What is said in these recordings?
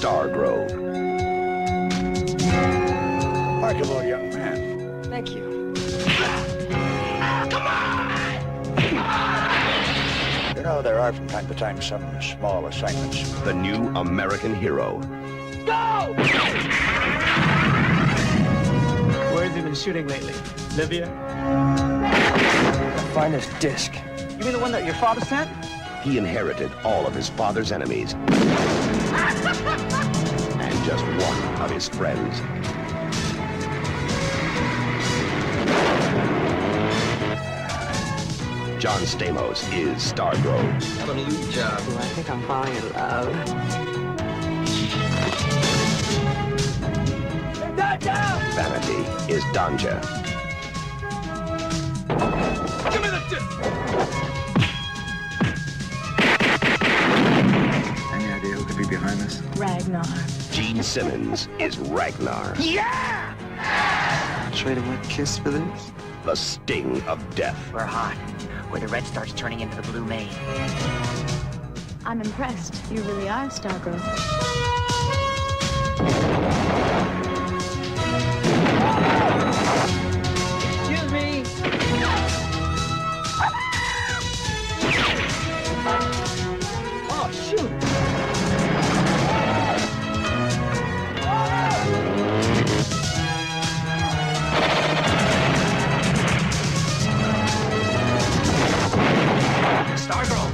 Stargrove. Remarkable young man. Thank you. You know, there are from time to time some small assignments. The new American hero. Where have you been shooting lately? Libya? Find this disc. You mean the one that your father sent? He inherited all of his father's enemies. And just one of his friends. John Stamos is Stargrove. Having a loot job. Ooh, I think I'm falling in love. Vanity is Danja. Give me the disc! Any idea who could be behind this? Ragnar. Gene Simmons is Ragnar. Trade a wet kiss for this? The sting of death. We're hot, where the red starts turning into the blue main. I'm impressed. You really are Stargrove. Excuse me! Oh, shoot! Stargrove!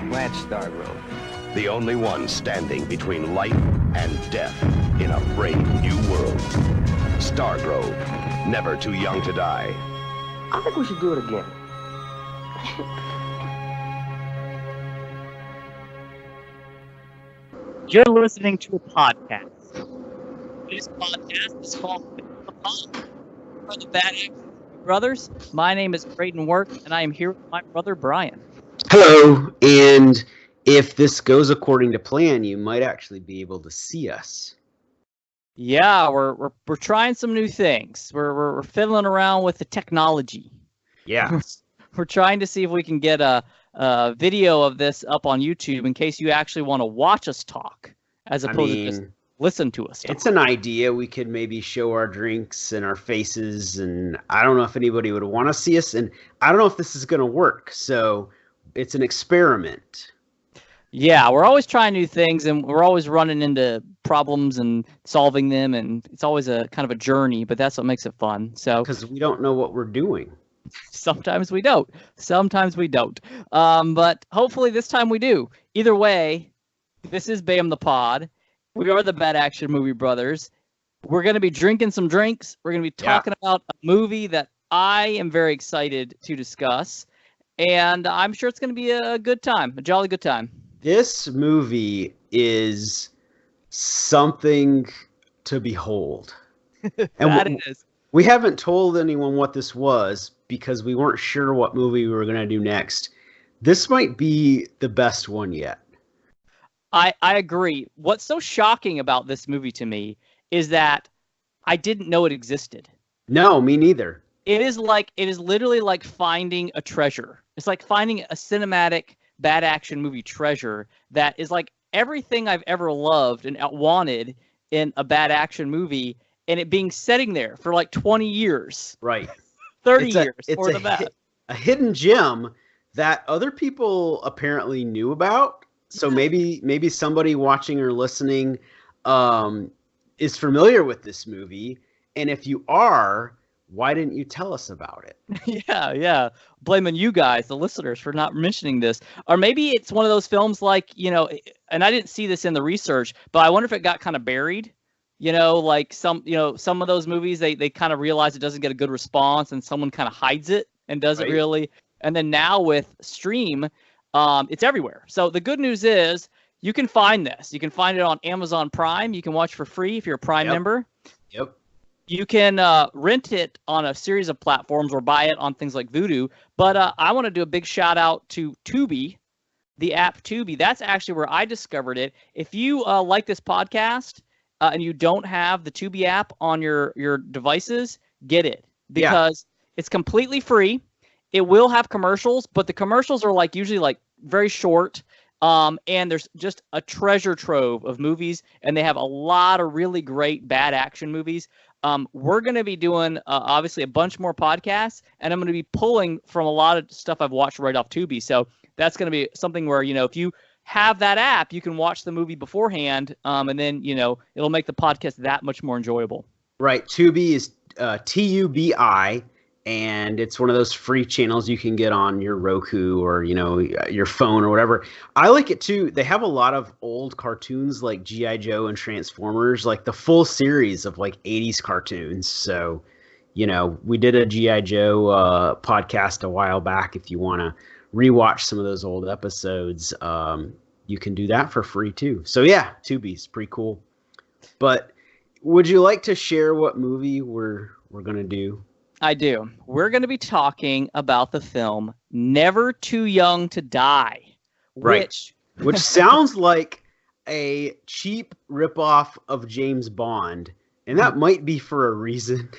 Blanche Stargrove. The only one standing between life and death in a brave new world. Stargrove, never too young to die. I think we should do it again. You're listening to a podcast. This podcast is called The Pod. We're the Bad Action Brothers. My name is Braden Work, and I am here with my brother Brian. Hello, and if this goes according to plan, you might actually be able to see us. Yeah, we're trying some new things. We're fiddling around with the technology. Yeah. We're trying to see if we can get a video of this up on YouTube in case you actually want to watch us talk, as opposed to just listen to us talk. It's an idea. We could maybe show our drinks and our faces, and I don't know if anybody would want to see us, and I don't know if this is going to work, so it's an experiment. Yeah, we're always trying new things, and we're always running into problems and solving them, and it's always a kind of a journey, but that's what makes it fun. So Because we don't know what we're doing. sometimes we don't. Sometimes we don't. But hopefully this time we do. Either way, this is BAM the Pod. We are the Bad Action Movie Brothers. We're going to be drinking some drinks. We're going to be talking about a movie that I am very excited to discuss. And I'm sure it's going to be a good time, a jolly good time. This movie is something to behold. That it is. We haven't told anyone what this was because we weren't sure what movie we were going to do next. This might be the best one yet. I agree. What's so shocking about this movie to me is that I didn't know it existed. No, me neither. It is literally like finding a treasure. It's like finding a cinematic bad action movie treasure that is like everything I've ever loved and wanted in a bad action movie, and it being sitting there for like 20 years. Right. 30 It's years it's for the bad. a hidden gem that other people apparently knew about. So maybe somebody watching or listening is familiar with this movie. And if you are, why didn't you tell us about it? Yeah. Blaming you guys, the listeners, for not mentioning this. Or maybe it's one of those films like, and I didn't see this in the research, but I wonder if it got kind of buried. Like some of those movies, they kind of realize it doesn't get a good response and someone kind of hides it and doesn't really. And then now with Stream, it's everywhere. So the good news is you can find this. You can find it on Amazon Prime. You can watch for free if you're a Prime member. Yep. You can rent it on a series of platforms or buy it on things like Vudu. But I want to do a big shout out to Tubi, the app Tubi. That's actually where I discovered it. If you like this podcast and you don't have the Tubi app on your devices, get it because it's completely free. It will have commercials, but the commercials are usually very short. And there's just a treasure trove of movies, and they have a lot of really great bad action movies. We're going to be doing obviously a bunch more podcasts, and I'm going to be pulling from a lot of stuff I've watched right off Tubi. So that's going to be something where, if you have that app, you can watch the movie beforehand, and then, it'll make the podcast that much more enjoyable. Right. Tubi is Tubi, and it's one of those free channels you can get on your Roku or, your phone or whatever. I like it too. They have a lot of old cartoons like G.I. Joe and Transformers, like the full series of like 80s cartoons. So, we did a G.I. Joe podcast a while back. If you want to rewatch some of those old episodes, you can do that for free too. So yeah, Tubi's pretty cool. But would you like to share what movie we're going to do? I do. We're going to be talking about the film Never Too Young to Die, right? Which sounds like a cheap ripoff of James Bond, and that might be for a reason.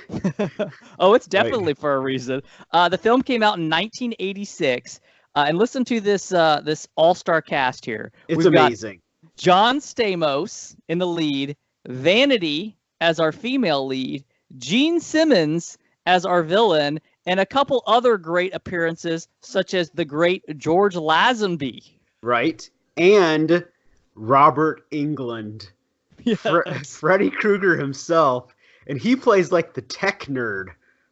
Oh, it's definitely for a reason. The film came out in 1986, and listen to this this all-star cast here. We've amazing. Got John Stamos in the lead, Vanity as our female lead, Gene Simmons as our villain, and a couple other great appearances, such as the great George Lazenby. Right. And Robert Englund. Yes. Freddy Krueger himself. And he plays like the tech nerd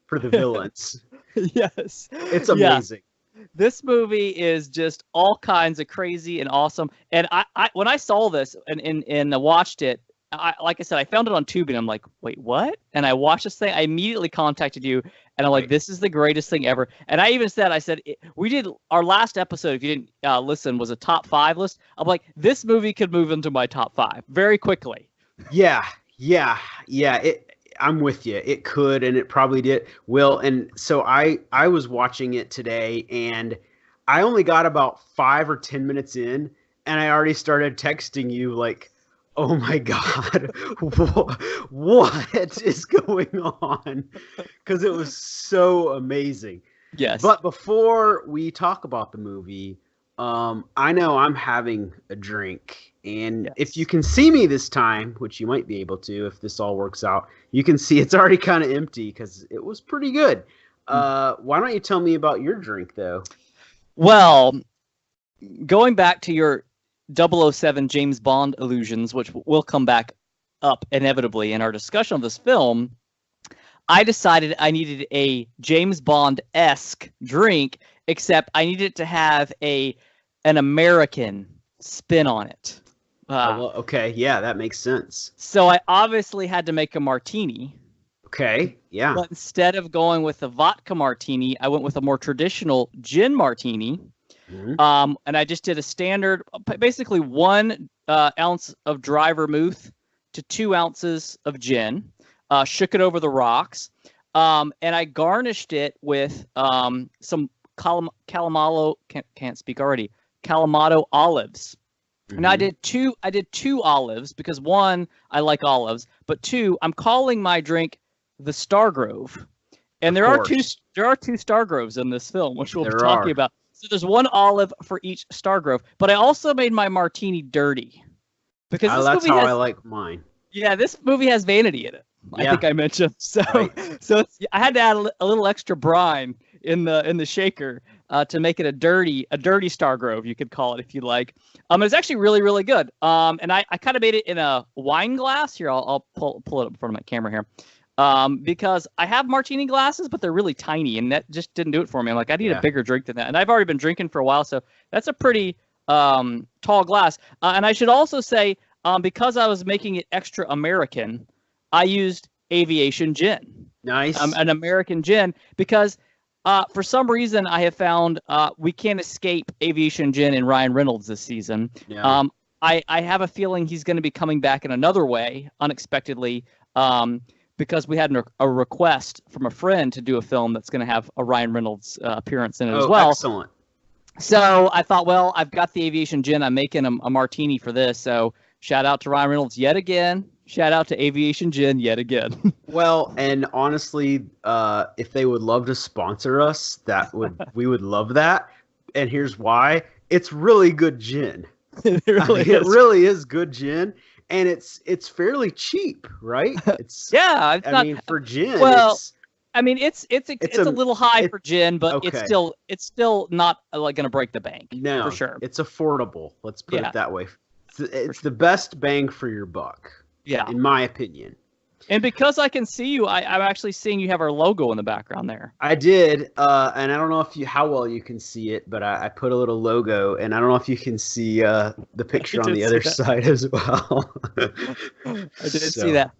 for the villains. Yes. It's amazing. Yeah. This movie is just all kinds of crazy and awesome. And I when I saw this and watched it, like I said, I found it on Tubi, and I'm like, wait, what? And I watched this thing. I immediately contacted you, and I'm like, this is the greatest thing ever. And I even said, we did our last episode, if you didn't listen, was a top 5 list. I'm like, this movie could move into my top 5 very quickly. Yeah. I'm with you. It could, and it probably did. Will, and so I was watching it today, and I only got about 5 or 10 minutes in, and I already started texting you like, oh my God, what is going on? Because it was so amazing. Yes. But before we talk about the movie, I know I'm having a drink. And if you can see me this time, which you might be able to if this all works out, you can see it's already kind of empty because it was pretty good. Why don't you tell me about your drink, though? Well, going back to your 007 James Bond illusions, which will come back up inevitably in our discussion of this film, I decided I needed a James Bond-esque drink, except I needed to have an American spin on it. Okay, yeah, that makes sense. So I obviously had to make a martini. Okay, yeah. But instead of going with a vodka martini, I went with a more traditional gin martini. Mm-hmm. And I just did a standard, basically 1 ounce of dry vermouth to 2 ounces of gin, shook it over the rocks, and I garnished it with some Kalamalo, can't speak already, Kalamata olives. Mm-hmm. And I did two olives because 1, I like olives, but 2, I'm calling my drink the Stargrove. And there are two Stargroves in this film, which we'll be talking about. So there's 1 olive for each Stargrove, but I also made my martini dirty because that's how I like mine. Yeah, this movie has Vanity in it. I think I mentioned. So, I had to add a little extra brine in the shaker to make it a dirty Stargrove, you could call it if you like. It's actually really, really good. And I kind of made it in a wine glass. Here, I'll pull it up in front of my camera here. Because I have martini glasses, but they're really tiny, and that just didn't do it for me. I'm like, I need a bigger drink than that. And I've already been drinking for a while, so that's a pretty tall glass. And I should also say, because I was making it extra American, I used Aviation Gin. Nice. An American gin, because for some reason I have found we can't escape Aviation Gin and Ryan Reynolds this season. Yeah. I have a feeling he's going to be coming back in another way, unexpectedly. Because we had a request from a friend to do a film that's going to have a Ryan Reynolds appearance in it as well. Excellent. So I thought, well, I've got the Aviation Gin. I'm making a martini for this. So shout out to Ryan Reynolds yet again. Shout out to Aviation Gin yet again. Well, and honestly, if they would love to sponsor us, we would love that. And here's why. It's really good gin. It I really mean, it is. really is good gin, and it's fairly cheap, right? It's Yeah, it's I not. mean, for gin, Well, it's I mean, it's a little high it- for gin, but okay. it's still not like going to break the bank. no, for sure. it's affordable. Let's put Yeah. it that way. It's the best bang for your buck, Yeah, in my opinion. and because I can see you, I'm actually seeing you have our logo in the background there. I did, and I don't know how well you can see it, but I put a little logo, and I don't know if you can see the picture on did the see other that. side as well. I did see that.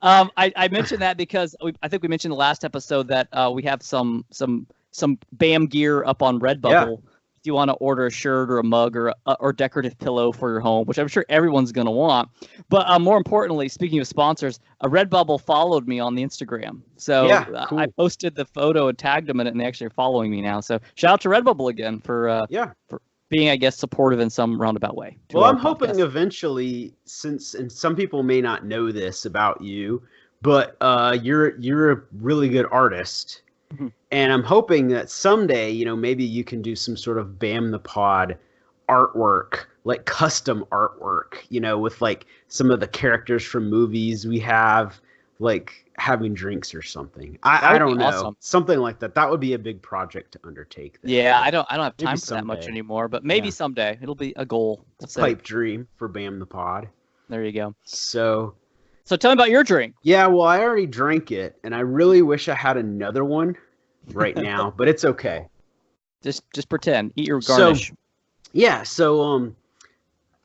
I mentioned that because I think we mentioned the last episode that we have some BAM gear up on Redbubble. If you want to order a shirt or a mug or decorative pillow for your home, which I'm sure everyone's going to want. But more importantly, speaking of sponsors, Redbubble followed me on the Instagram. So cool. I posted the photo and tagged them in it, and they actually are following me now. So shout out to Redbubble again for being, I guess, supportive in some roundabout way. Well, I'm hoping eventually, and some people may not know this about you, but you're a really good artist. Mhm. And I'm hoping that someday, maybe you can do some sort of Bam the Pod artwork, like custom artwork, with like some of the characters from movies we have, like having drinks or something. I don't know. Awesome. Something like that. That would be a big project to undertake. Then. Yeah, I don't have Maybe time for that much someday. anymore, but maybe Yeah. someday it'll be a goal. It's a pipe dream for Bam the Pod. There you go. So So tell me about your drink. yeah, well, I already drank it, and I really wish I had another one right now, but it's okay. Just pretend. Eat your garnish. So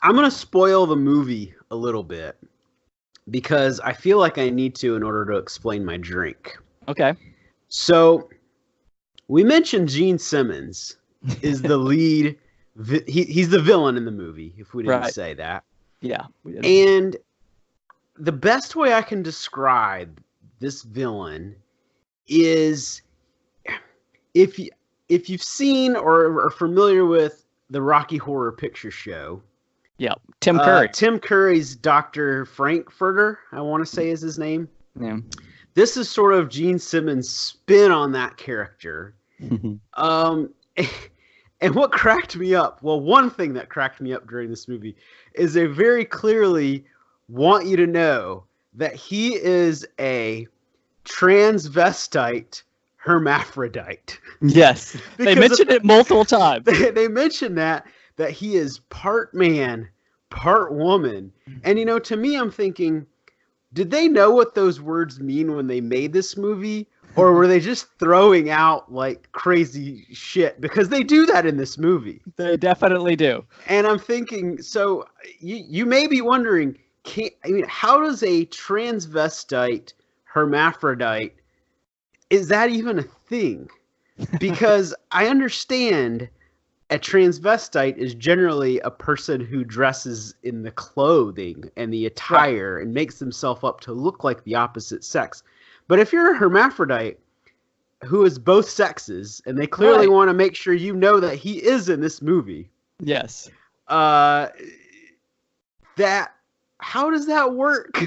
I'm gonna spoil the movie a little bit because I feel like I need to in order to explain my drink. Okay. So we mentioned Gene Simmons is the lead. He's the villain in the movie, if we didn't Right. say that. Yeah. We did. And the best way I can describe this villain is if you've seen or are familiar with the Rocky Horror Picture Show. Yeah. Tim Curry. Tim Curry's Dr. Frankfurter, I want to say is his name. Yeah. This is sort of Gene Simmons' spin on that character. And what cracked me up, well, one thing that cracked me up during this movie is they very clearly want you to know that he is a transvestite hermaphrodite. Yes. They Because mentioned it multiple times. They mentioned that he is part man, part woman. And, to me, I'm thinking, did they know what those words mean when they made this movie? Or were they just throwing out like crazy shit? Because they do that in this movie. They definitely do. And I'm thinking, so you may be wondering, how does a transvestite hermaphrodite, is that even a thing? Because I understand a transvestite is generally a person who dresses in the clothing and the attire and makes themselves up to look like the opposite sex. But if you're a hermaphrodite who is both sexes, and they clearly want to make sure you know that he is in this movie, Yes. how does that work?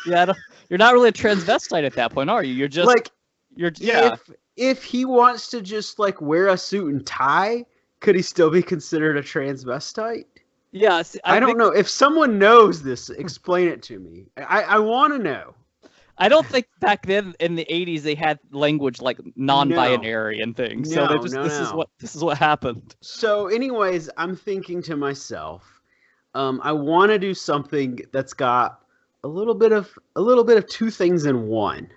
Yeah. You're not really a transvestite at that point, are you? You're just Like, yeah. if he wants to just like wear a suit and tie, could he still be considered a transvestite? Yeah. See, I don't know. If someone knows this, explain it to me. I want to know. I don't think back then in the 80s they had language like non-binary and things. So they just this is what happened. So anyways, I'm thinking to myself, I want to do something that's got a little bit of two things in one.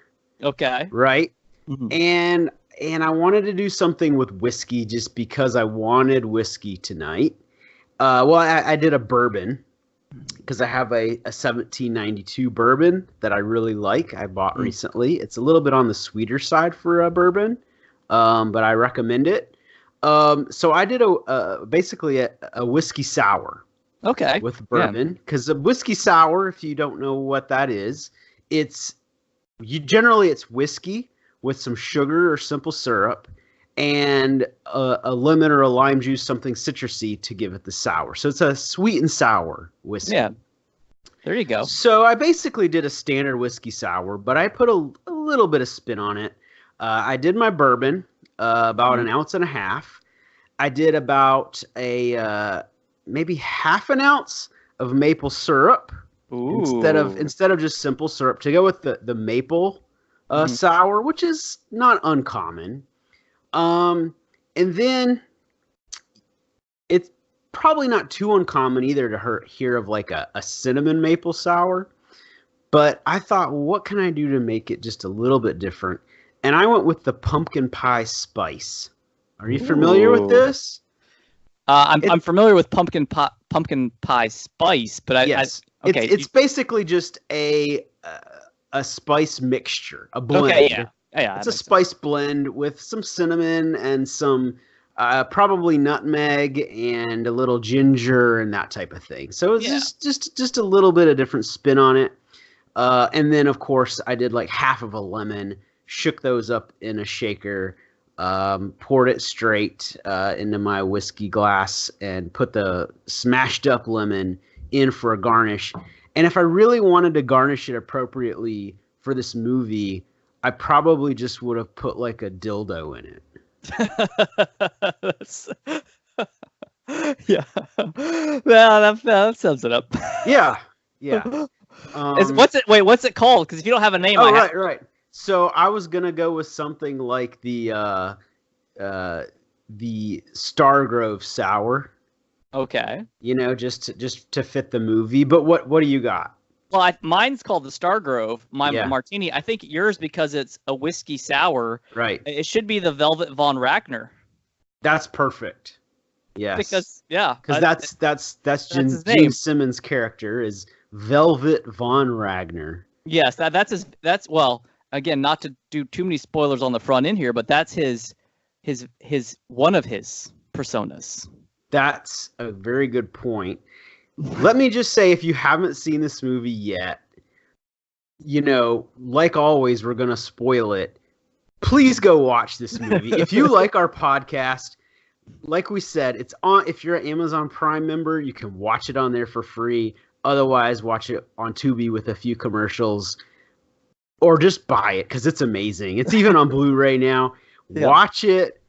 Okay. Right? Mhm. And I wanted to do something with whiskey just because I wanted whiskey tonight. I did a bourbon because I have a 1792 bourbon that I really like. I bought recently. It's a little bit on the sweeter side for a bourbon, but I recommend it. So I did basically a whiskey sour. Okay. With bourbon, because a whiskey sour, if you don't know what that is, it's whiskey with some sugar or simple syrup and a lemon or a lime juice, something citrusy to give it the sour. So it's a sweet and sour whiskey. Yeah. There you go. So I basically did a standard whiskey sour, but I put a little bit of spin on it. I did my bourbon, about an ounce and a half. I did about a maybe half an ounce of maple syrup instead of just simple syrup to go with the maple sour, which is not uncommon. And then it's probably not too uncommon either to hear of like a cinnamon maple sour. But I thought, well, what can I do to make it just a little bit different? And I went with the pumpkin pie spice. Are you familiar with this? I'm familiar with pumpkin pie spice, but yes, okay. It's basically just a spice mixture, a blend. Okay, yeah. It's a spice blend with some cinnamon and some probably nutmeg and a little ginger and that type of thing. So it's just a little bit of different spin on it. And then, of course, I did like half of a lemon, shook those up in a shaker, poured it straight into my whiskey glass, and put the smashed up lemon in for a garnish. And if I really wanted to garnish it appropriately for this movie, I probably just would have put like a dildo in it. Yeah. Well, that sums it up. Yeah. What's it called? Because if you don't have a name, right. So I was gonna go with something like the Stargrove sour. Okay. Just to fit the movie. But what do you got? Well, mine's called the Stargrove. Martini. I think yours, because it's a whiskey sour. Right. It should be the Velvet von Ragnar. That's perfect. Yes. Because that's Gene Simmons' character is Velvet von Ragnar. Yes, that's well, again, not to do too many spoilers on the front end here, but that's his one of his personas. That's a very good point. Let me just say, if you haven't seen this movie yet, like always, we're going to spoil it. Please go watch this movie. If you like our podcast, like we said, it's on. If you're an Amazon Prime member, you can watch it on there for free. Otherwise, watch it on Tubi with a few commercials, or just buy it because it's amazing. It's even on Blu-ray now. Yeah. Watch it,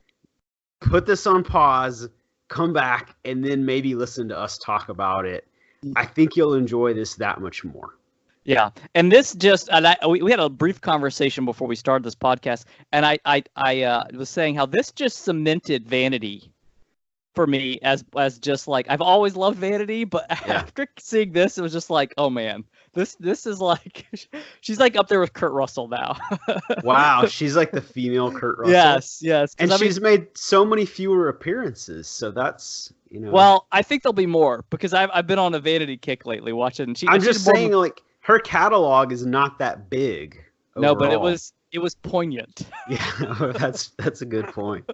put this on pause, come back, and then maybe listen to us talk about it. I think you'll enjoy this that much more. Yeah, and this we had a brief conversation before we started this podcast, and I was saying how this just cemented Vanity for me as just like, I've always loved Vanity, but after seeing this, it was just like, oh man, this is like, she's like up there with Kurt Russell now. Wow, she's like the female Kurt Russell. Yes, and she's made so many fewer appearances, so that's Well, I think there'll be more because I've been on a Vanity kick lately watching. I'm just saying, like, her catalog is not that big. Overall. No, but it was poignant. Yeah, that's a good point.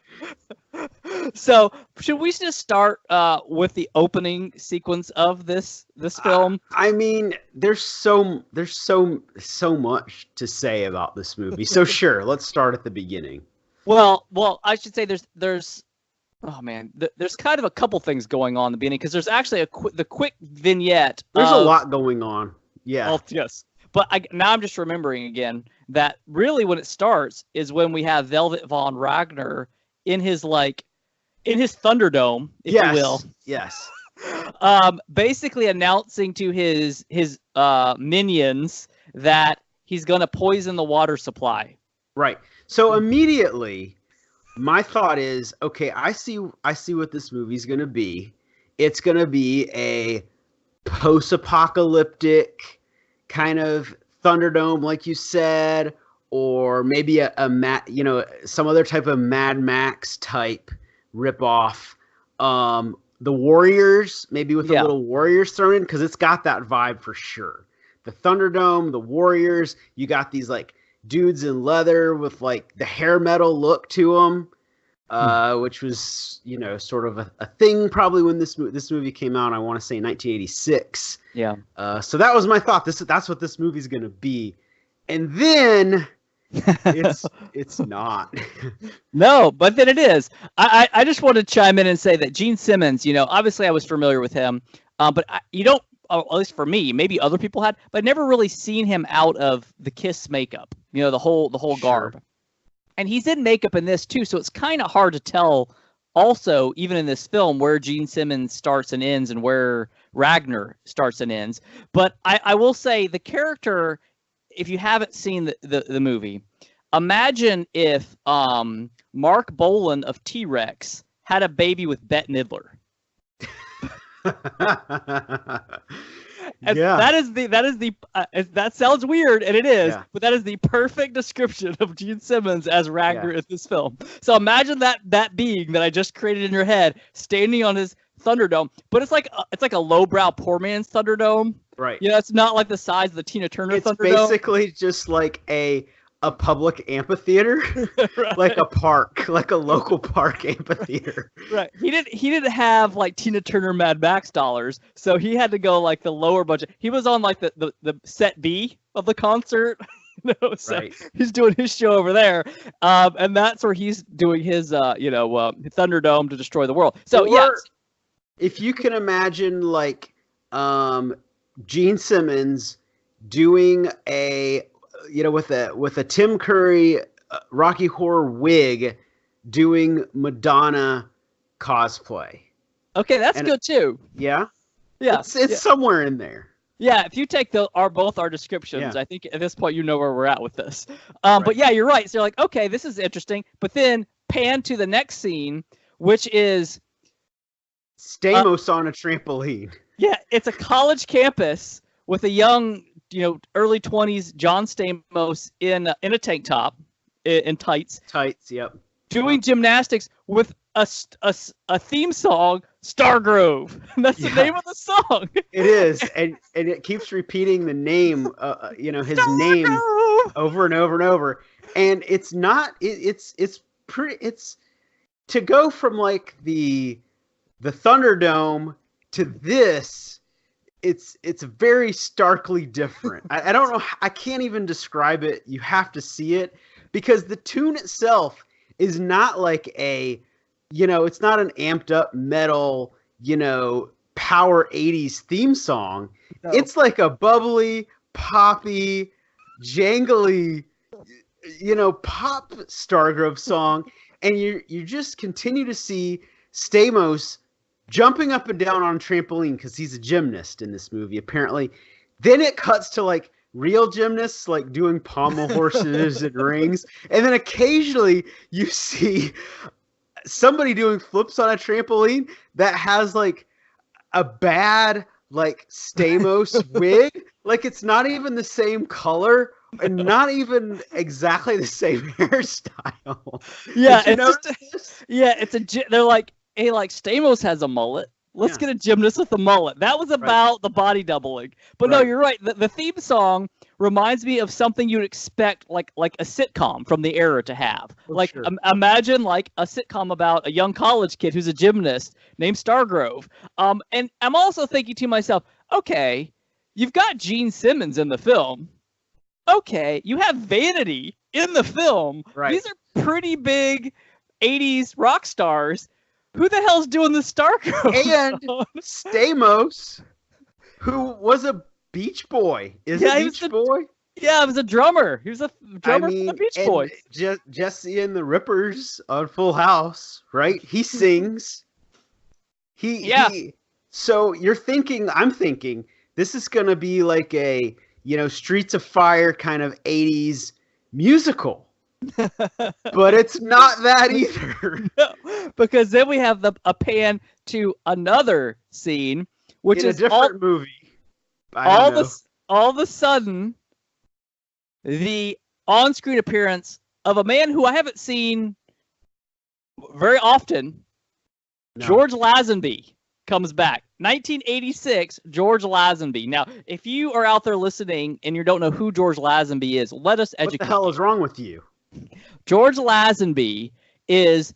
So, should we just start with the opening sequence of this film? I mean, there's so much to say about this movie. So sure, let's start at the beginning. Well, I should say there's there's kind of a couple things going on in the beginning, because there's actually the quick vignette. There's a lot going on. Yeah. Oh, yes. But now I'm just remembering again that really when it starts is when we have Velvet von Ragnar in his Thunderdome, if you will. Yes. Basically announcing to his minions that he's going to poison the water supply. Right. So immediately, my thought is, okay, I see what this movie's going to be. It's going to be a post-apocalyptic kind of Thunderdome, like you said, or maybe some other type of Mad Max type ripoff. The Warriors, maybe with a little Warriors thrown in, because it's got that vibe for sure. The Thunderdome, the Warriors, you got these like dudes in leather with like the hair metal look to them. Which was, sort of a thing probably when this movie came out. I want to say 1986. Yeah. So that was my thought. That's what this movie's gonna be, and then it's not. No, but then it is. I just want to chime in and say that Gene Simmons, obviously I was familiar with him, but you don't. At least for me, maybe other people had, but never really seen him out of the Kiss makeup. The whole garb. And he's in makeup in this too, so it's kind of hard to tell also, even in this film, where Gene Simmons starts and ends and where Ragnar starts and ends. But I will say the character, if you haven't seen the movie, imagine if Mark Bolan of T-Rex had a baby with Bette Midler. Yeah. That sounds weird, and it is, but that is the perfect description of Gene Simmons as Ragnar in this film. So imagine that being that I just created in your head standing on his Thunderdome, but it's like a lowbrow poor man's Thunderdome. Right. You know, it's not like the size of the Tina Turner It's Thunderdome. basically just like a public amphitheater, Right. like a park, like a local park amphitheater. Right. He didn't have like Tina Turner Mad Max dollars, so he had to go like the lower budget. He was on like the set B of the concert. So Right. he's doing his show over there. And that's where he's doing his Thunderdome to destroy the world. So if you can imagine like Gene Simmons doing a with a Tim Curry Rocky Horror wig doing Madonna cosplay. Okay, that's good too. Yeah? Yeah. It's somewhere in there. Yeah, if you take both our descriptions, I think at this point you know where we're at with this. But yeah, you're right. So you're like, okay, this is interesting. But then pan to the next scene, which is Stamos on a trampoline. Yeah, it's a college campus with a young, early 20s John Stamos in a tank top, in tights. Tights, yep. Doing gymnastics with a theme song, Stargrove. And that's the name of the song. It is, and it keeps repeating the name, his name over and over and over. And it's not. It's to go from like the Thunderdome to this. It's very starkly different. I don't know. I can't even describe it. You have to see it because the tune itself is not like it's not an amped up metal, power 80s theme song. No. It's like a bubbly, poppy, jangly, pop Stargrove song. And you just continue to see Stamos jumping up and down on a trampoline because he's a gymnast in this movie, apparently. Then it cuts to like real gymnasts like doing pommel horses and rings. And then occasionally you see somebody doing flips on a trampoline that has like a bad like Stamos wig. Like it's not even the same color and not even exactly the same hairstyle. Yeah, they're like, hey, like Stamos has a mullet. Let's get a gymnast with a mullet. That was about the body doubling. But no, you're right. The theme song reminds me of something you'd expect like a sitcom from the era to have. Imagine like a sitcom about a young college kid who's a gymnast named Stargrove. And I'm also thinking to myself, okay, you've got Gene Simmons in the film. Okay, you have Vanity in the film. Right. These are pretty big 80s rock stars. Who the hell's doing the Stargrove? And Stamos, who was a Beach Boy. Is a Beach Boy? Yeah, he was a drummer. He was a drummer for the Beach Boys. Jesse and the Rippers on Full House, right? He sings. So I'm thinking, this is going to be like a, Streets of Fire kind of 80s musical. But it's not that either. No, because then we have a pan to another scene, which is a different movie. All of a sudden, the on-screen appearance of a man who I haven't seen very often, George Lazenby, comes back. 1986, George Lazenby. Now, if you are out there listening and you don't know who George Lazenby is, let us educate. What the hell is wrong with you? George Lazenby is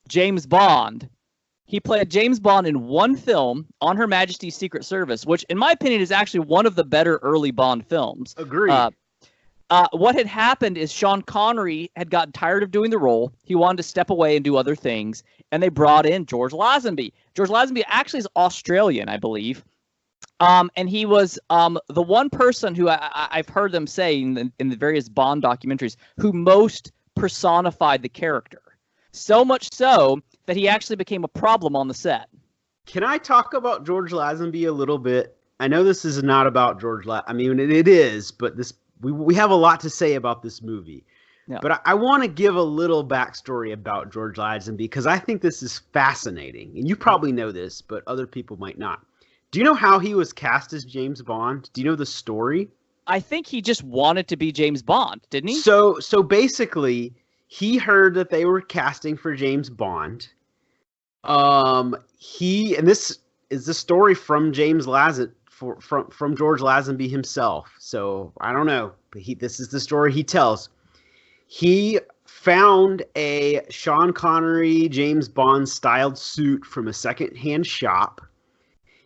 James Bond. He played James Bond in one film, On Her Majesty's Secret Service, which, in my opinion, is actually one of the better early Bond films. Agreed. What had happened is Sean Connery had gotten tired of doing the role. He wanted to step away and do other things, and they brought in George Lazenby. George Lazenby actually is Australian, I believe. And he was the one person who I've heard them say in the various Bond documentaries who most personified the character. So much so that he actually became a problem on the set. Can I talk about George Lazenby a little bit? I know this is not about George I mean, it is, but we have a lot to say about this movie. Yeah. But I want to give a little backstory about George Lazenby because I think this is fascinating. And you probably know this, but other people might not. Do you know how he was cast as James Bond? Do you know the story? I think he just wanted to be James Bond, didn't he? So basically, he heard that they were casting for James Bond. And this is the story from James from George Lazenby himself. So I don't know, but this is the story he tells. He found a Sean Connery James Bond styled suit from a secondhand shop.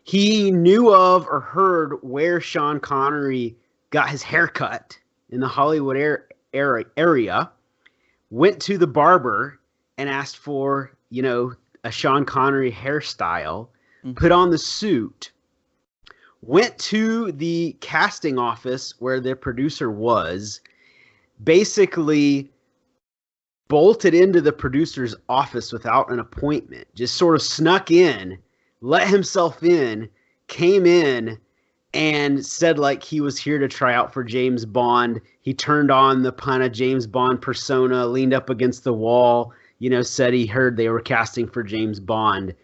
He knew of or heard where Sean Connery got his haircut in the Hollywood area, went to the barber and asked for, a Sean Connery hairstyle, put on the suit, went to the casting office where the producer was, basically bolted into the producer's office without an appointment, just sort of snuck in, let himself in, came in, and said like he was here to try out for James Bond. He turned on the kind of James Bond persona, leaned up against the wall, said he heard they were casting for James Bond,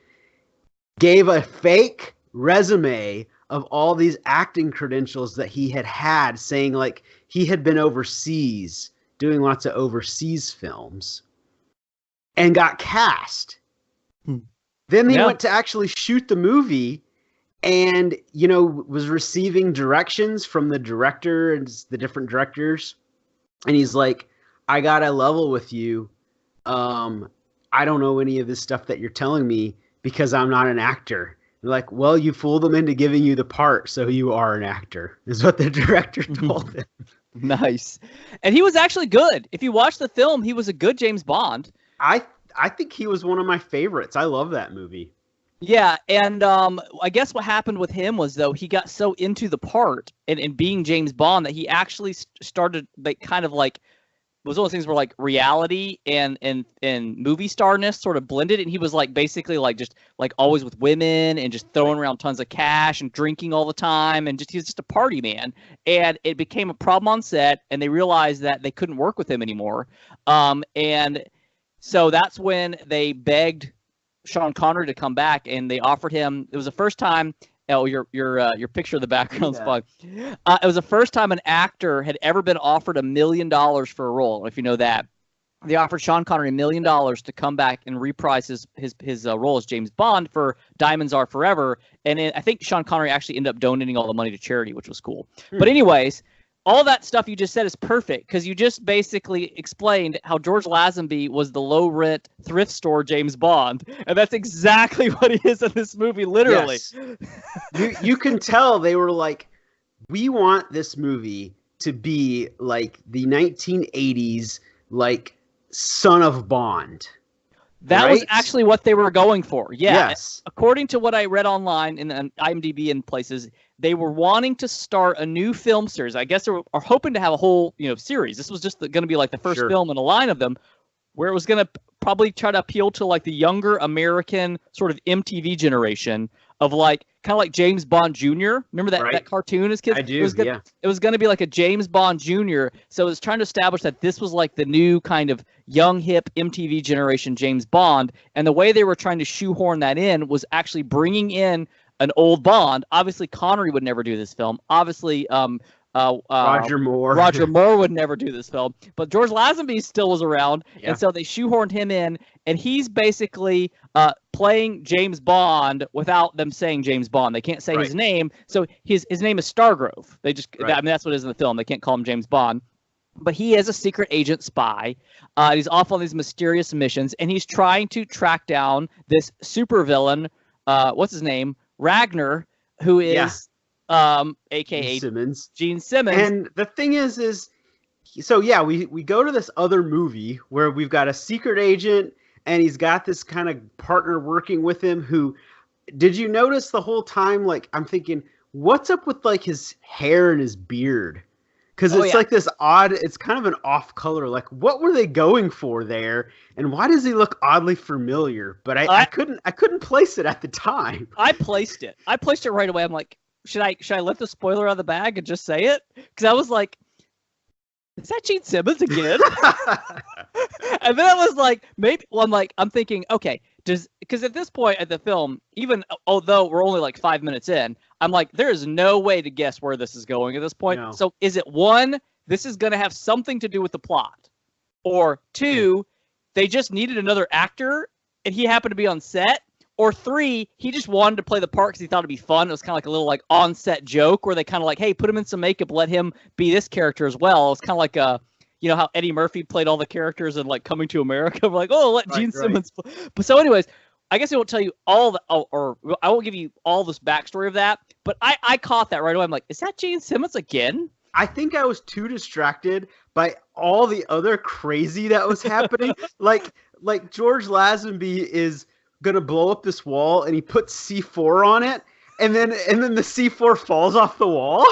gave a fake resume of all these acting credentials that he had, saying like he had been overseas doing lots of overseas films and got cast. Then he went to actually shoot the movie and, was receiving directions from the director and the different directors. And he's like, I got to level with you. I don't know any of this stuff that you're telling me because I'm not an actor. They're like, well, you fooled them into giving you the part, so you are an actor, is what the director told him. Nice. And he was actually good. If you watch the film, he was a good James Bond. I think he was one of my favorites. I love that movie. Yeah, and I guess what happened with him was, though, he got so into the part and being James Bond that he actually started it was one of those things where like reality and movie starness sort of blended, and he was like basically like just like always with women and just throwing around tons of cash and drinking all the time, and he was just a party man. And it became a problem on set, and they realized that they couldn't work with him anymore. And so that's when they begged Sean Connery to come back, and they offered him. It was the first time. Oh, your picture of the background's fun. It was the first time an actor had ever been offered $1 million for a role. If you know that, they offered Sean Connery $1 million to come back and reprise his role as James Bond for Diamonds Are Forever. And I think Sean Connery actually ended up donating all the money to charity, which was cool. But anyways, all that stuff you just said is perfect because you just basically explained how George Lazenby was the low-rent thrift store James Bond, and that's exactly what he is in this movie, literally. Yes. You can tell they were like, we want this movie to be like the 1980s, like Son of Bond. That was actually what they were going for. Yeah. Yes. According to what I read online in IMDb and places, they were wanting to start a new film series. I guess they were hoping to have a whole, series. This was just going to be like the first film in a line of them, where it was going to probably try to appeal to like the younger American sort of MTV generation of like kind of like James Bond Jr. Remember that cartoon as kids? I do. It was going to be like a James Bond Jr. So it was trying to establish that this was like the new kind of young hip MTV generation James Bond, and the way they were trying to shoehorn that in was actually bringing in an old Bond. Obviously, Connery would never do this film. Obviously, Roger Moore. Roger Moore would never do this film. But George Lazenby still was around, and so they shoehorned him in, and he's basically playing James Bond without them saying James Bond. They can't say his name, so his name is Stargrove. They just, that's what it is in the film. They can't call him James Bond. But he is a secret agent spy. He's off on these mysterious missions, and he's trying to track down this supervillain. What's his name? Ragnar, who is aka Gene Simmons. And the thing is so we go to this other movie where we've got a secret agent and he's got this kind of partner working with him who, did you notice the whole time, like, I'm thinking, what's up with like his hair and his beard? because it's like this odd. It's kind of an off color. Like, what were they going for there, and why does he look oddly familiar? But I couldn't place it at the time. I placed it right away. I'm like, should I let the spoiler out of the bag and just say it? Because I was like, is that Gene Simmons again? And then I was like, maybe. Well, I'm thinking, okay, because at this point at the film, even although we're only like 5 minutes in, I'm like, there is no way to guess where this is going at this point. No. So is it one, this is going to have something to do with the plot, or two, they just needed another actor and he happened to be on set, or three, he just wanted to play the part because he thought it'd be fun. It was kind of like a little like on-set joke where they kind of like, hey, put him in some makeup, let him be this character as well. It's kind of like you know how Eddie Murphy played all the characters in like Coming to America. We're like, oh, let Gene Simmons play. But so anyways, I guess I won't tell you all the, or I won't give you all this backstory of that, but I caught that right away. I'm like, is that Gene Simmons again? I think I was too distracted by all the other crazy that was happening. like George Lazenby is gonna blow up this wall and he puts C4 on it, and then the C4 falls off the wall.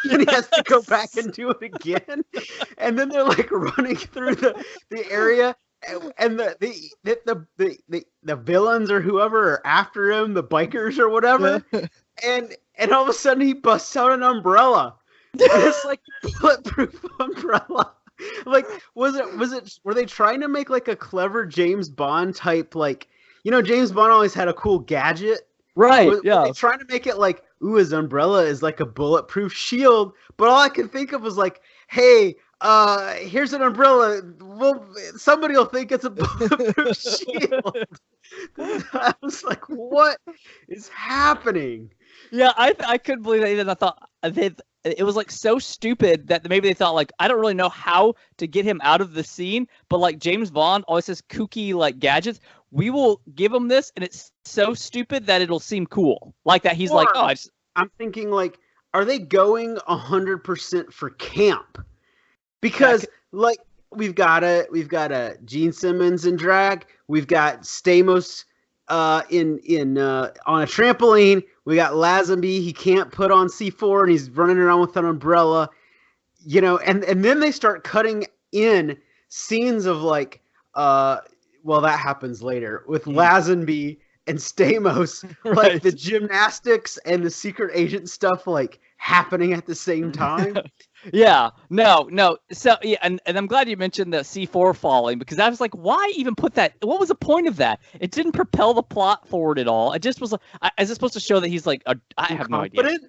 And he has to go back and do it again. And then they're like running through the area, and the villains or whoever are after him, the bikers or whatever. And all of a sudden he busts out an umbrella. And it's like a bulletproof umbrella. Like, were they trying to make like a clever James Bond type, like, you know, James Bond always had a cool gadget. Right, were they trying to make it like, ooh, his umbrella is like a bulletproof shield, but all I could think of was like, hey, here's an umbrella. Well, somebody will think it's a bulletproof shield. I was like, what is happening? Yeah, I couldn't believe that either. I thought it was like so stupid that maybe they thought like, I don't really know how to get him out of the scene, but like James Bond always has kooky like gadgets. We will give him this, and it's so stupid that it'll seem cool. Like that he's like, oh, I'm thinking like, are they going 100% for camp? Because like we've got a Gene Simmons in drag, we've got Stamos in on a trampoline, we got Lazenby, he can't put on C4 and he's running around with an umbrella, you know, and then they start cutting in scenes of like well, that happens later with Lazenby and Stamos, like the gymnastics and the secret agent stuff like happening at the same time. Yeah, no. So yeah, and I'm glad you mentioned the C4 falling, because I was like, why even put that? What was the point of that? It didn't propel the plot forward at all. It just was like, is it supposed to show that he's like I have no idea.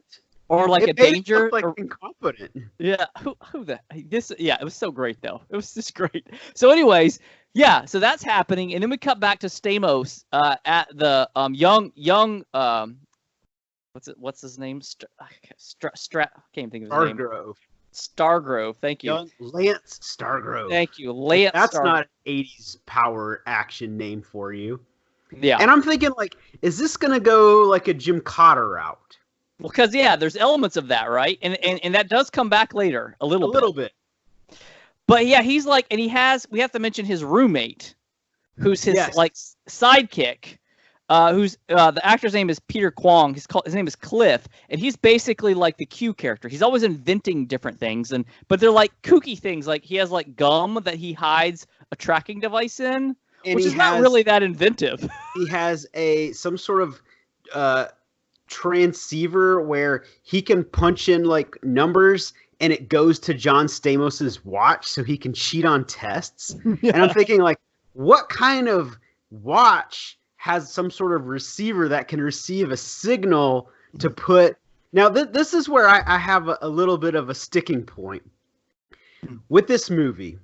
Or like a danger, like incompetent. Yeah, who the this? Yeah, it was so great though. It was just great. So, anyways, yeah, so that's happening, and then we cut back to Stamos at the young what's his name? Can't think of his name. Stargrove. Thank you. Young Lance Stargrove. Thank you, Lance. That's not an 80s power action name for you. Yeah. And I'm thinking like, is this gonna go like a Jim Cotter route? Well, because yeah, there's elements of that, right? And that does come back later a little bit. But yeah, he's like, and we have to mention his roommate, who's his like sidekick, who's the actor's name is Peter Kwong. His name is Cliff, and he's basically like the Q character. He's always inventing different things, but they're like kooky things. Like he has like gum that he hides a tracking device in, which is not really that inventive. He has some sort of transceiver where he can punch in like numbers and it goes to John Stamos's watch so he can cheat on tests. Yeah. And I'm thinking like, what kind of watch has some sort of receiver that can receive a signal to put... Now, this is where I have a little bit of a sticking point with this movie.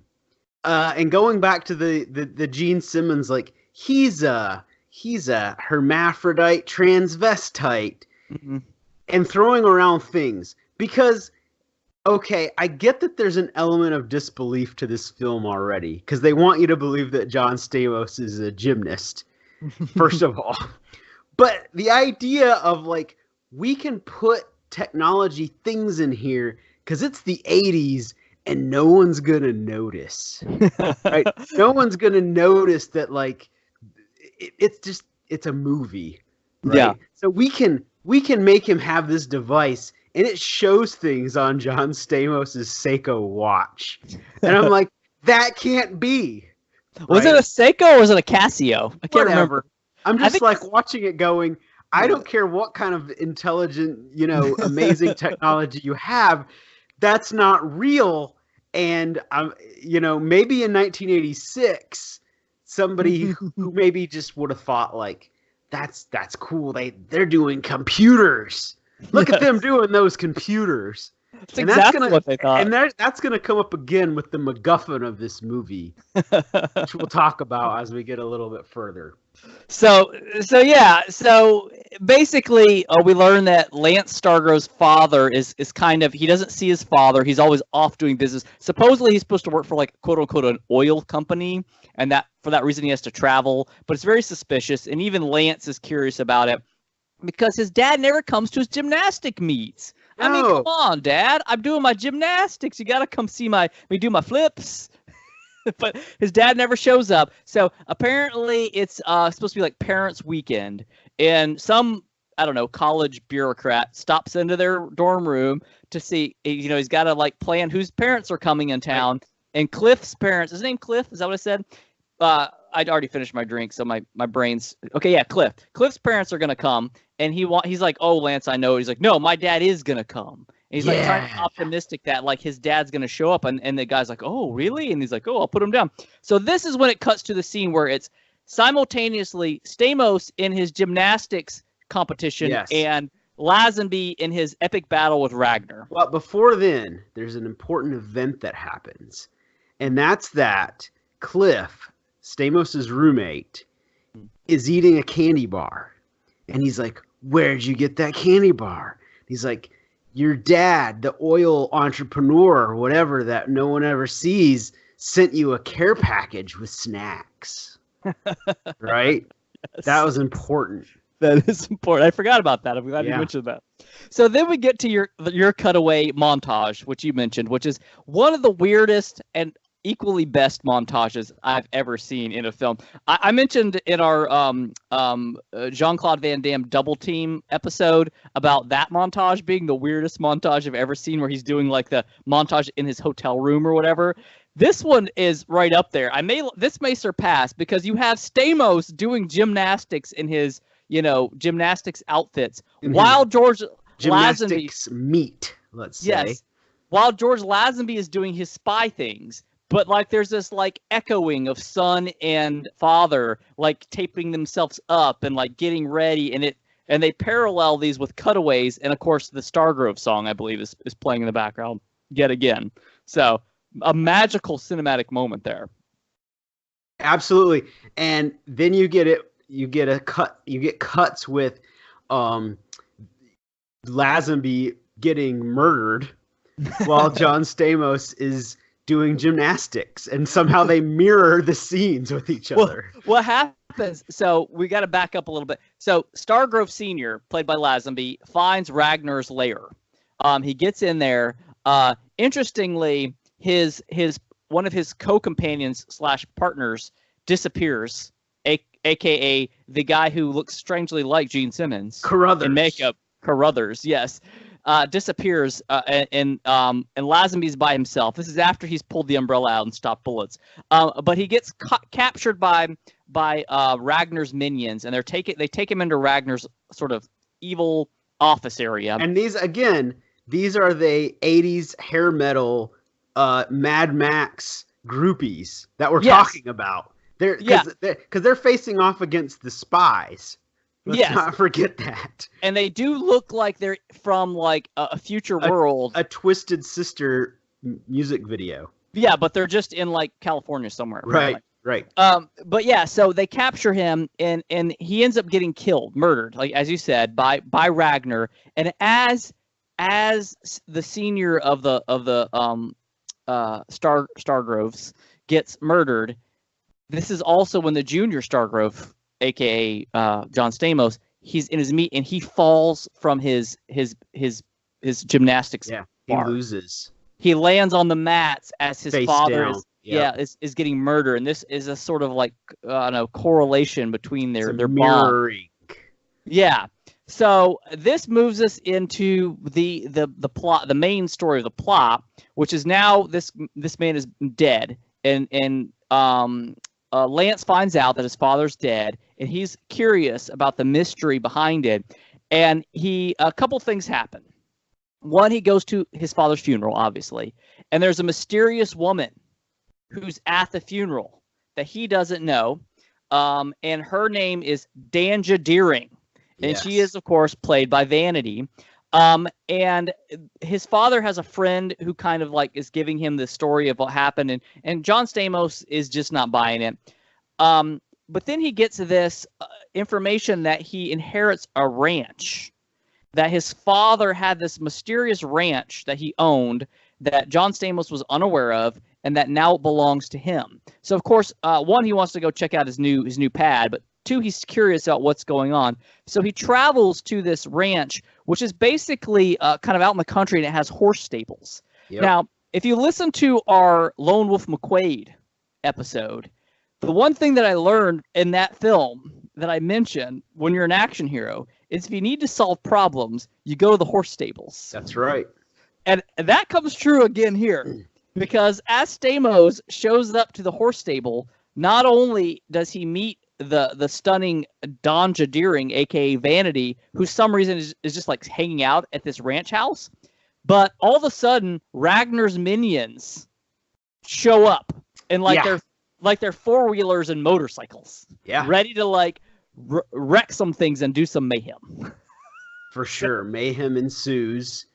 And going back to the Gene Simmons, like, he's a hermaphrodite transvestite, and throwing around things. Because, okay, I get that there's an element of disbelief to this film already, because they want you to believe that John Stamos is a gymnast, first of all. But the idea of, like, we can put technology things in here because it's the 80s and no one's going to notice. Right? No one's going to notice that, like, it's a movie. Right? Yeah. So we can make him have this device and it shows things on John Stamos' Seiko watch. And I'm like, that can't be. Was it a Seiko or was it a Casio? I can't remember. I'm just like watching it going, I don't care what kind of intelligent, amazing technology you have. That's not real. And, maybe in 1986, somebody who maybe just would have thought like, that's cool. They're doing computers. Look at them doing those computers. That's exactly what they thought. And that's going to come up again with the MacGuffin of this movie, which we'll talk about as we get a little bit further. So basically, we learn that Lance Stargrove's father is kind of, he doesn't see his father. He's always off doing business. Supposedly, he's supposed to work for like quote unquote an oil company, and that for that reason he has to travel. But it's very suspicious, and even Lance is curious about it because his dad never comes to his gymnastic meets. I mean, come on, Dad. I'm doing my gymnastics. You got to come see me do my flips. But his dad never shows up. So apparently it's supposed to be like parents' weekend. And some, I don't know, college bureaucrat stops into their dorm room to see, he's got to like plan whose parents are coming in town. And Cliff's parents, his name Cliff? Is that what I said? I'd already finished my drink, so my brain's okay. Yeah, Cliff. Cliff's parents are gonna come, and he's like, "Oh, Lance, I know." He's like, "No, my dad is gonna come." And he's like trying to be optimistic that like his dad's gonna show up, and the guy's like, "Oh, really?" And he's like, "Oh, I'll put him down." So this is when it cuts to the scene where it's simultaneously Stamos in his gymnastics competition and Lazenby in his epic battle with Ragnar. Well, before then, there's an important event that happens, and that's that Cliff, Stamos' roommate, is eating a candy bar. And he's like, "Where'd you get that candy bar?" He's like, "Your dad, the oil entrepreneur or whatever that no one ever sees, sent you a care package with snacks." Right? Yes. That was important. That is important. I forgot about that. I'm glad you mentioned that. So then we get to your cutaway montage, which you mentioned, which is one of the weirdest and equally best montages I've ever seen in a film. I mentioned in our Jean-Claude Van Damme Double Team episode about that montage being the weirdest montage I've ever seen, where he's doing like the montage in his hotel room or whatever. This one is right up there. This may surpass, because you have Stamos doing gymnastics in his gymnastics outfits while George gymnastics meet, let's say. Yes, while George Lazenby is doing his spy things. But like there's this like echoing of son and father like taping themselves up and like getting ready, and they parallel these with cutaways, and of course the Stargrove song, I believe, is playing in the background yet again. So a magical cinematic moment there. Absolutely. And then you get cuts with Lazenby getting murdered while John Stamos is doing gymnastics, and somehow they mirror the scenes with each other. What happens? So we got to back up a little bit. So Stargrove Sr., played by Lazenby, finds Ragnar's lair. He gets in there. Interestingly, his one of his co-companions / partners disappears, aka the guy who looks strangely like Gene Simmons Carruthers in makeup. Carruthers, yes. Disappears, and Lazenby's by himself. This is after he's pulled the umbrella out and stopped bullets. But he gets captured by Ragnar's minions, and they take him into Ragnar's sort of evil office area. And these are the 80s hair metal Mad Max groupies that we're talking about. Because they're facing off against the spies. Let's not forget that. And they do look like they're from like a future world. A Twisted Sister music video. Yeah, but they're just in like California somewhere. Right. But yeah, so they capture him, and he ends up getting killed, murdered, like as you said, by Ragnar. And as the senior of the Stargroves gets murdered, this is also when the junior Stargrove, aka John Stamos, he's in his meat, and he falls from his gymnastics bar. He loses. He lands on the mats as his Face father down. is getting murdered, and this is a sort of like correlation between their mirroring. bond. Yeah. So this moves us into the plot, the main story of the plot, which is now this man is dead, and Lance finds out that his father's dead, and he's curious about the mystery behind it. And a couple things happen. One, he goes to his father's funeral, obviously, and there's a mysterious woman who's at the funeral that he doesn't know, and her name is Danja Deering. And she is, of course, played by Vanity. And his father has a friend who kind of like is giving him the story of what happened. And John Stamos is just not buying it. But then he gets this information that he inherits a ranch, that his father had this mysterious ranch that he owned that John Stamos was unaware of, and that now belongs to him. So, of course, one, he wants to go check out his new pad, but two, he's curious about what's going on. So he travels to this ranch, which is basically kind of out in the country, and it has horse stables. Yep. Now, if you listen to our Lone Wolf McQuaid episode, the one thing that I learned in that film that I mentioned when you're an action hero is if you need to solve problems, you go to the horse stables. That's right. And that comes true again here, because as Stamos shows up to the horse stable, not only does he meet the stunning Danja Deering, aka Vanity, who some reason is just like hanging out at this ranch house, but all of a sudden Ragnar's minions show up and they're four-wheelers and motorcycles, ready to like wreck some things and do some mayhem. For sure, mayhem ensues,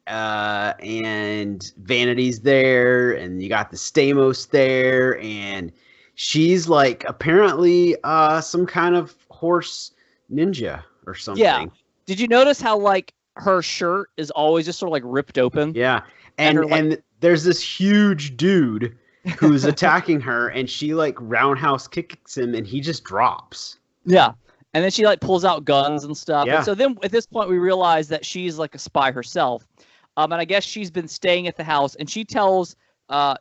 and Vanity's there, and you got the Stamos there, and she's like apparently some kind of horse ninja or something. Yeah. Did you notice how like her shirt is always just sort of like ripped open? Yeah. And there's this huge dude who's attacking her, and she like roundhouse kicks him, and he just drops. Yeah. And then she like pulls out guns and stuff. Yeah. And so then at this point we realize that she's like a spy herself. And I guess she's been staying at the house, and she tells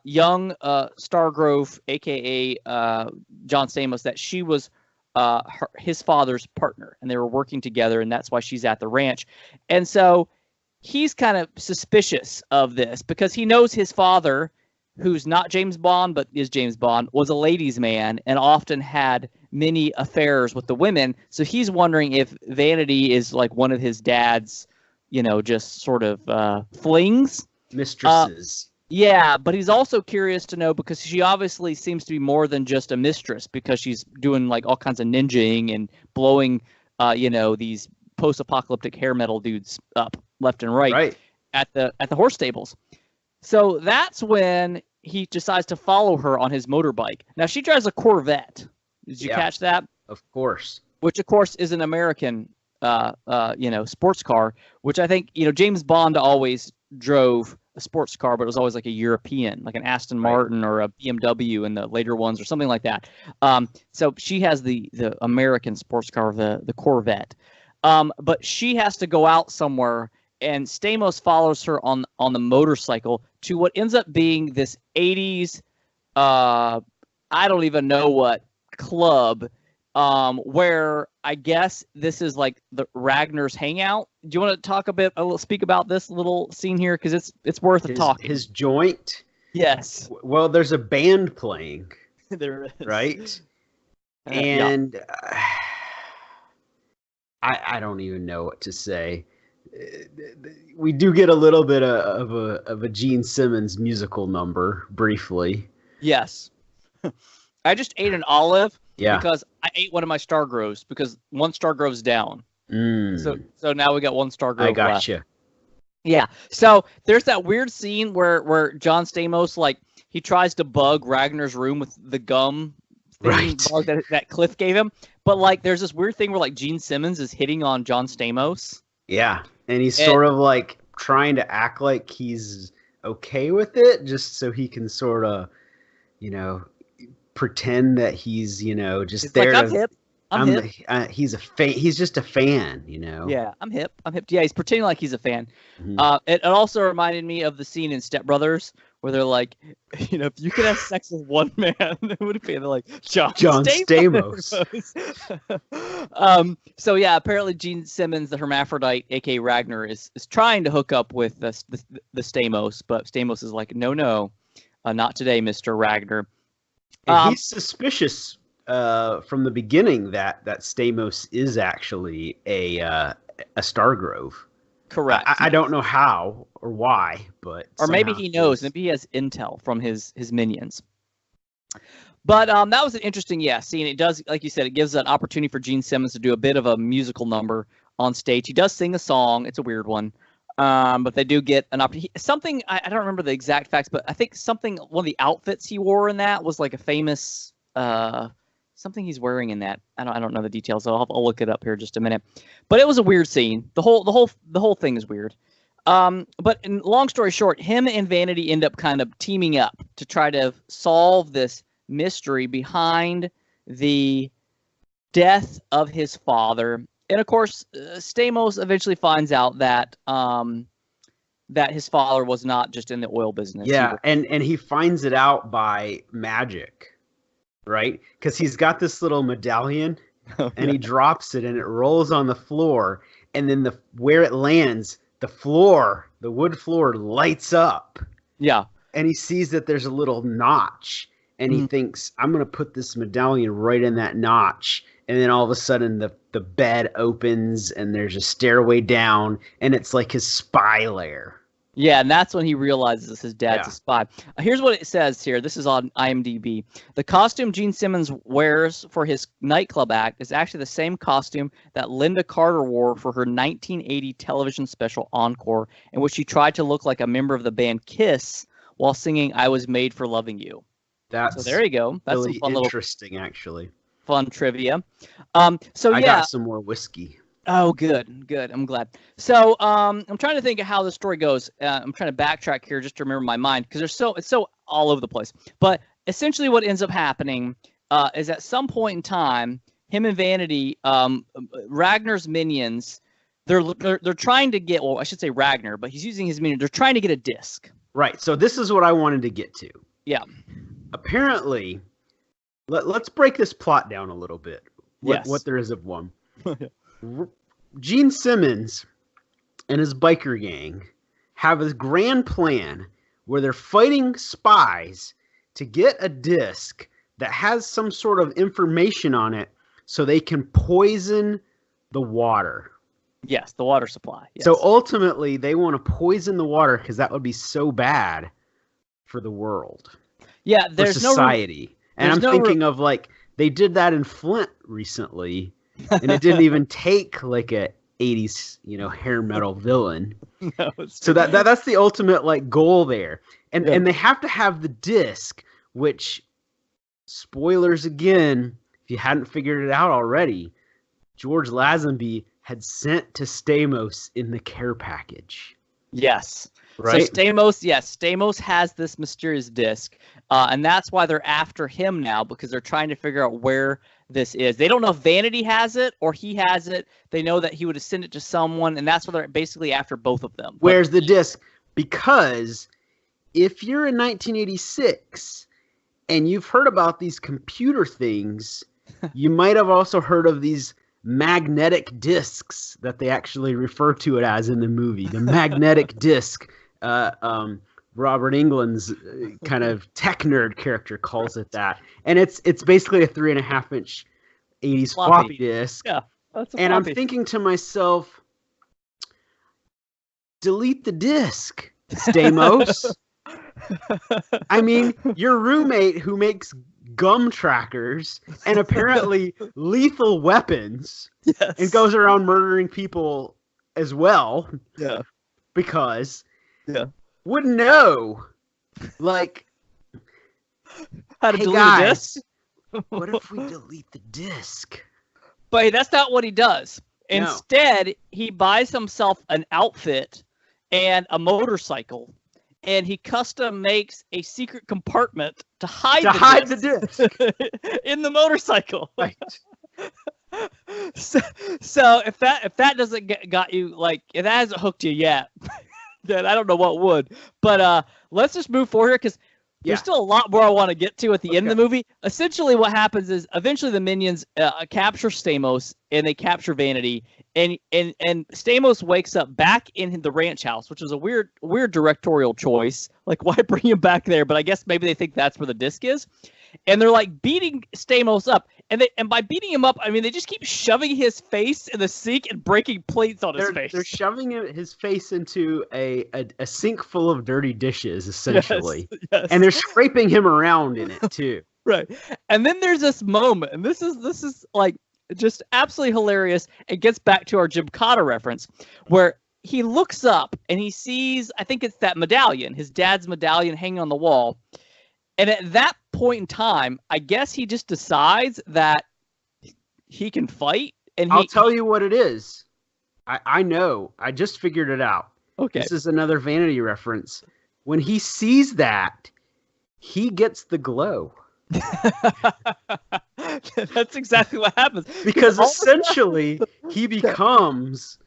young Stargrove, aka John Stamos, that she was his father's partner, and they were working together, and that's why she's at the ranch. And so he's kind of suspicious of this because he knows his father, who's not James Bond but is James Bond, was a ladies' man and often had many affairs with the women. So he's wondering if Vanity is like one of his dad's, just sort of flings, mistresses. Yeah, but he's also curious to know because she obviously seems to be more than just a mistress, because she's doing like all kinds of ninjaing and blowing, these post-apocalyptic hair metal dudes up left and right at the horse stables. So that's when he decides to follow her on his motorbike. Now she drives a Corvette. Did you catch that? Of course. Which of course is an American, sports car. Which I think James Bond always drove a sports car, but it was always like a European, like an Aston Martin or a BMW in the later ones or something like that. So she has the American sports car, the Corvette. But she has to go out somewhere, and Stamos follows her on the motorcycle to what ends up being this 80s, I don't even know what club, where I guess this is like the Ragnar's hangout. Do you want to speak about this little scene here? Because it's worth a talk. His joint? Yes. Well, there's a band playing. There is. Right? And I don't even know what to say. We do get a little bit of a Gene Simmons musical number briefly. Yes. I just ate an olive. Yeah. Because I ate one of my Stargroves because one Stargrove's down. So now we got one Stargrove I gotcha. left. Yeah. So there's that weird scene where John Stamos, like, he tries to bug Ragnar's room with the gum thing bug that Cliff gave him. But like there's this weird thing where like Gene Simmons is hitting on John Stamos. Yeah. And he's sort of like trying to act like he's okay with it just so he can sort of, pretend that he's just it's there. Like, I'm hip. He's he's just a fan, Yeah, I'm hip. Yeah, he's pretending like he's a fan. Mm-hmm. It also reminded me of the scene in Step Brothers where they're like, if you could have sex with one man, it would be like John Stamos. So yeah, apparently Gene Simmons, the hermaphrodite, aka Ragnar, is trying to hook up with the Stamos, but Stamos is like, no, not today, Mr. Ragnar. And he's suspicious from the beginning that Stamos is actually a Stargrove. Correct. I don't know how or why, but or maybe he knows. Maybe he has intel from his minions. But that was an interesting scene. It does, like you said, it gives an opportunity for Gene Simmons to do a bit of a musical number on stage. He does sing a song. It's a weird one. But they do get an opportunity. Something, I don't remember the exact facts, but I think one of the outfits he wore in that was like a famous something he's wearing in that. I don't know the details, so I'll look it up here in just a minute. But it was a weird scene. The whole thing is weird. But in long story short, him and Vanity end up kind of teaming up to try to solve this mystery behind the death of his father. And of course, Stamos eventually finds out that that his father was not just in the oil business. Yeah, and he finds it out by magic. Right? Because he's got this little medallion and he drops it and it rolls on the floor. And then where it lands, the wood floor lights up. Yeah. And he sees that there's a little notch and he thinks, I'm going to put this medallion right in that notch. And then all of a sudden the bed opens and there's a stairway down and it's like his spy lair. Yeah, and that's when he realizes his dad's a spy. Here's what it says here. This is on IMDb. The costume Gene Simmons wears for his nightclub act is actually the same costume that Linda Carter wore for her 1980 television special Encore, in which she tried to look like a member of the band Kiss while singing "I Was Made for Loving You." So there you go. That's really some fun interesting, actually. Fun trivia. I got some more whiskey. Oh, good. I'm glad. So, I'm trying to think of how the story goes. I'm trying to backtrack here just to remember my mind because it's so all over the place. But essentially, what ends up happening is at some point in time, him and Vanity, Ragnar's minions, they're trying to get. Well, I should say Ragnar, but he's using his minion. They're trying to get a disc. Right. So this is what I wanted to get to. Yeah. Apparently, let's break this plot down a little bit. Yes. What there is of one. Gene Simmons and his biker gang have a grand plan where they're fighting spies to get a disc that has some sort of information on it so they can poison the water. Yes, the water supply. Yes. So ultimately, they want to poison the water because that would be so bad for the world. Yeah, there's for society. And I'm thinking of like they did that in Flint recently. And it didn't even take like a 80s, hair metal villain. No, so that's the ultimate like goal there. And they have to have the disc, which spoilers again, if you hadn't figured it out already, George Lazenby had sent to Stamos in the care package. Yes. Right. So Stamos has this mysterious disc, and that's why they're after him now because they're trying to figure out where this is. They don't know if Vanity has it or he has it. They know that he would have sent it to someone, and that's why they're basically after both of them. Where's the disc? Because if you're in 1986 and you've heard about these computer things, you might have also heard of these magnetic discs that they actually refer to it as in the movie. The magnetic disc. Robert Englund's kind of tech nerd character calls it that, and it's basically a 3.5-inch 80s floppy disk. Yeah, that's and I'm thinking to myself, delete the disc, Stamos. I mean, your roommate who makes gum trackers and apparently lethal weapons, and goes around murdering people as well. Yeah, because. Would know, like, how to delete guys, a disc. What if we delete the disc? But hey, that's not what he does. No. Instead, he buys himself an outfit and a motorcycle, and he custom makes a secret compartment to hide the disc in the motorcycle. Right. So if that doesn't got you, like, if that hasn't hooked you yet. then I don't know what would. But let's just move forward here because there's still a lot more I want to get to at the end of the movie. Essentially, what happens is eventually the minions capture Stamos and they capture Vanity, and Stamos wakes up back in the ranch house, which is a weird directorial choice. Like, why bring him back there? But I guess maybe they think that's where the disc is. And they're like beating Stamos up, and by beating him up, I mean they just keep shoving his face in the sink and breaking plates on his face. They're shoving his face into a sink full of dirty dishes, essentially, yes. And they're scraping him around in it too. Right, and then there's this moment, and this is like just absolutely hilarious. It gets back to our Jim Cotta reference, where he looks up and he sees, I think it's that medallion, his dad's medallion hanging on the wall. And at that point in time, I guess he just decides that he can fight. And I'll tell you what it is. I know. I just figured it out. Okay. This is another Vanity reference. When he sees that, he gets the glow. That's exactly what happens. Because essentially, he becomes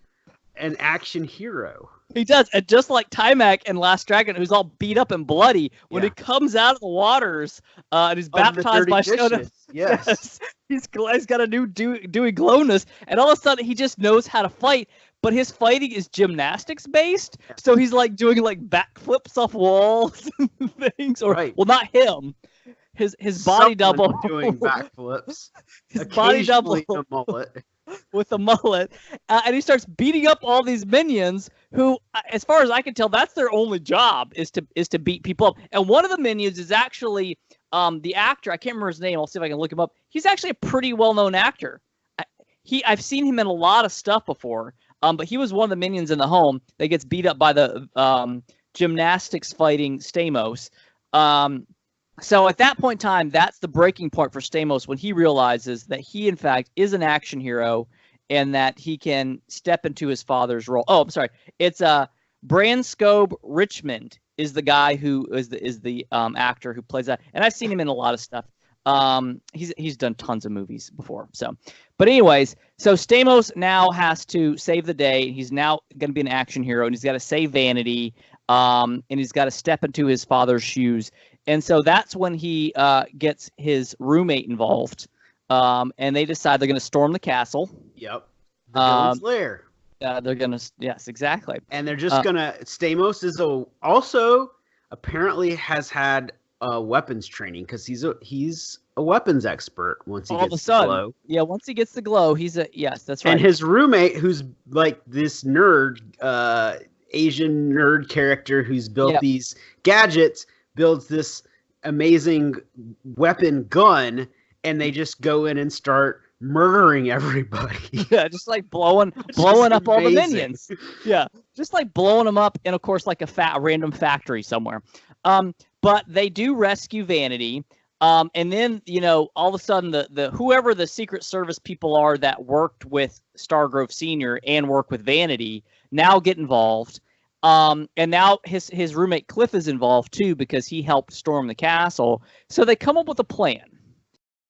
an action hero. He does, and just like Timac and Last Dragon, who's all beat up and bloody, when he comes out of the waters and he's baptized by Shoda, yes, he's got a new Dewey glowness, and all of a sudden he just knows how to fight. But his fighting is gymnastics based, so he's like doing like backflips off walls and things, or well, not him. His body double doing backflips. His body double a mullet. With a mullet, and he starts beating up all these minions who, as far as I can tell, that's their only job is to beat people up. And one of the minions is actually the actor. I can't remember his name. I'll see if I can look him up. He's actually a pretty well-known actor. I've seen him in a lot of stuff before. But he was one of the minions in the home that gets beat up by the gymnastics fighting Stamos. So at that point in time, that's the breaking point for Stamos when he realizes that he, in fact, is an action hero and that he can step into his father's role. Oh, I'm sorry. It's Branscobe Richmond is the guy who is the actor who plays that. And I've seen him in a lot of stuff. He's done tons of movies before. But anyways, so Stamos now has to save the day. He's now going to be an action hero, and he's got to save Vanity, and he's got to step into his father's shoes. And so that's when he gets his roommate involved, and they decide they're going to storm the castle. Yep. The villain's lair. They're going to, yes, exactly. And they're just going to, Stamos is also apparently has had weapons training because he's a weapons expert once he gets the glow. Yeah, once he gets the glow, yes, that's right. And his roommate, who's like this nerd, Asian nerd character who's built these gadgets, builds this amazing weapon gun, and they just go in and start murdering everybody. Yeah, just like blowing up all the minions. Yeah, just like blowing them up in, of course, like a random factory somewhere. But they do rescue Vanity. And then, all of a sudden, the whoever the Secret Service people are that worked with Stargrove Sr. and work with Vanity now get involved. And now his roommate Cliff is involved too because he helped storm the castle. So they come up with a plan.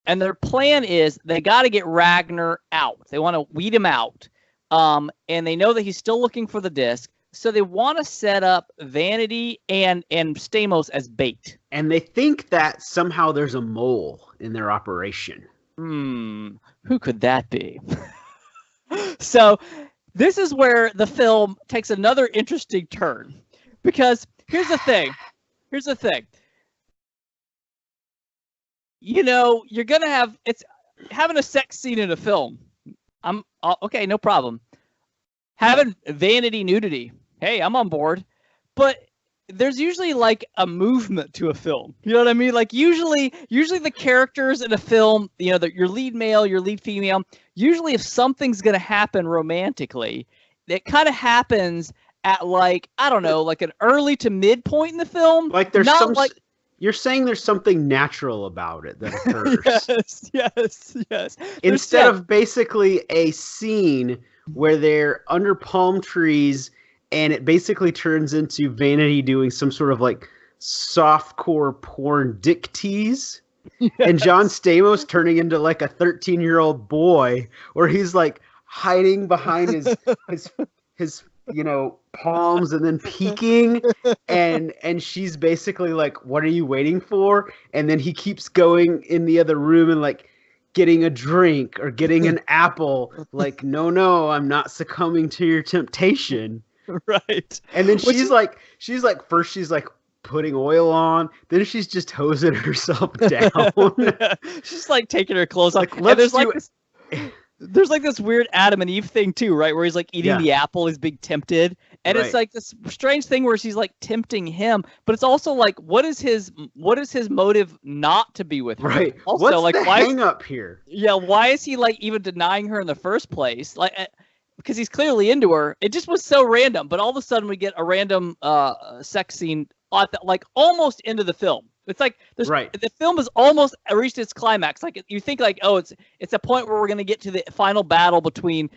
And their plan is they got to get Ragnar out. They want to weed him out. And they know that he's still looking for the disc. So they want to set up Vanity and Stamos as bait. And they think that somehow there's a mole in their operation. Who could that be? So this is where the film takes another interesting turn. Because here's the thing. You're going to have... It's having a sex scene in a film. Okay, no problem. Having Vanity nudity. Hey, I'm on board. But there's usually like a movement to a film. You know what I mean? Like usually the characters in a film, your lead male, your lead female, usually if something's going to happen romantically, it kind of happens at like, I don't know, like an early to mid point in the film. Like there's you're saying there's something natural about it that occurs. Yes. Instead of basically a scene where they're under palm trees and it basically turns into Vanity doing some sort of like softcore porn dick tease. Yes. And John Stamos turning into like a 13-year-old boy where he's like hiding behind his palms and then peeking, and she's basically like, what are you waiting for? And then he keeps going in the other room and like getting a drink or getting an apple, like, no, I'm not succumbing to your temptation. Right. And then she's like first she's like putting oil on, then she's just hosing herself down. She's like taking her clothes off. Like, And there's let's there's like this weird Adam and Eve thing too, right? Where he's like eating Yeah. the apple, he's being tempted. And it's Right. like this strange thing where she's like tempting him, but it's also like, what is his motive not to be with her? Right. Also, What's like, the why hang up here? why is he like even denying her in the first place? Like, because he's clearly into her. It just was so random, but all of a sudden we get a random sex scene at like almost into the film. It's like Right. the film has almost reached its climax. Like, you think like, oh, it's a point where we're going to get to the final battle between,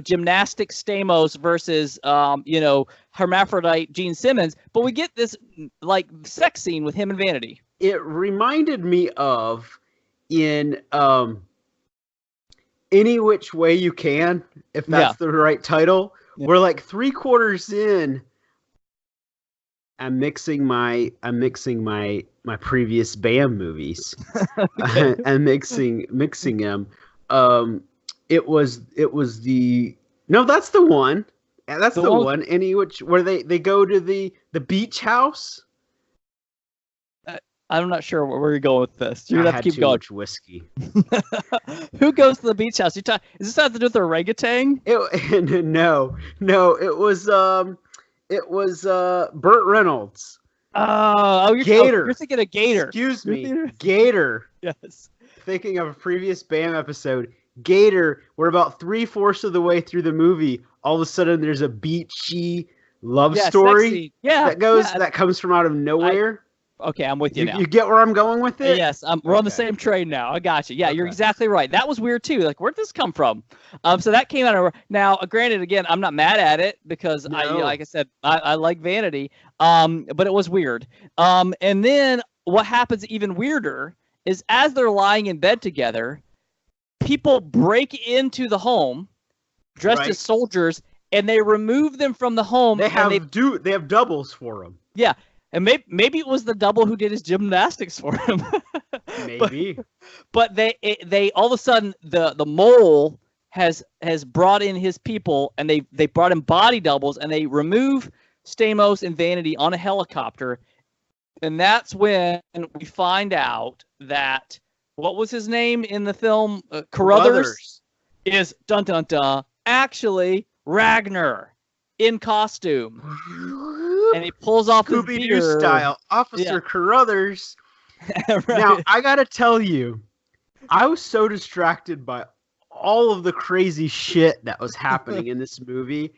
gymnastic Stamos versus hermaphrodite Gene Simmons, but we get this like sex scene with him and Vanity. It reminded me of in Any Which Way You Can, if that's the right title. Yeah. We're like 3/4 in. I'm mixing my previous BAM movies. I'm mixing them. It was the that's the one. That's the one. Where they go to the beach house. I'm not sure where you're going with this. You're gonna have to keep too going. much whiskey. Who goes to the beach house? Is this have to do with the orangutan? No. It was Burt Reynolds. Oh, Gator. You're thinking of Gator. Excuse me, Gator. Yes. Thinking of a previous BAM episode, Gator. We're about 3/4 of the way through the movie. All of a sudden, there's a beachy love story. That comes from out of nowhere. Okay, I'm with you now. You get where I'm going with it? Yes, we're on the same train now. I got you. Yeah, you're exactly right. That was weird too. Like, where'd this come from? So that came out of now. Granted, again, I'm not mad at it because like I said, I like Vanity. But it was weird. And then what happens even weirder is as they're lying in bed together, people break into the home dressed as soldiers, and they remove them from the home. They have doubles for them. Yeah. And maybe it was the double who did his gymnastics for him. Maybe. But they all of a sudden the mole has brought in his people, and they brought in body doubles, and they remove Stamos and Vanity on a helicopter, and that's when we find out that what was his name in the film? Carruthers is dun dun dun actually Ragnar in costume. And he pulls off his Scooby-Doo style, Officer Carruthers. Right. Now, I gotta tell you, I was so distracted by all of the crazy shit that was happening in this movie.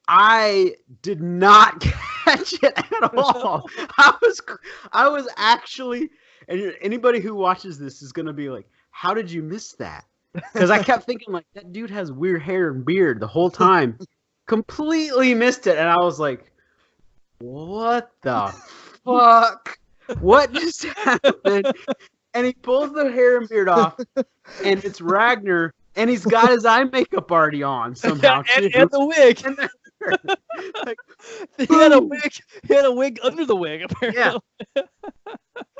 I did not catch it at all. I was actually, and anybody who watches this is gonna be like, how did you miss that? Because I kept thinking, like, that dude has weird hair and beard the whole time. Completely missed it, and I was like, what the fuck? What just happened? And he pulls the hair and beard off, and it's Ragnar, and he's got his eye makeup already on somehow. and the wig. Like, he had a wig. He had a wig under the wig, apparently. Yeah.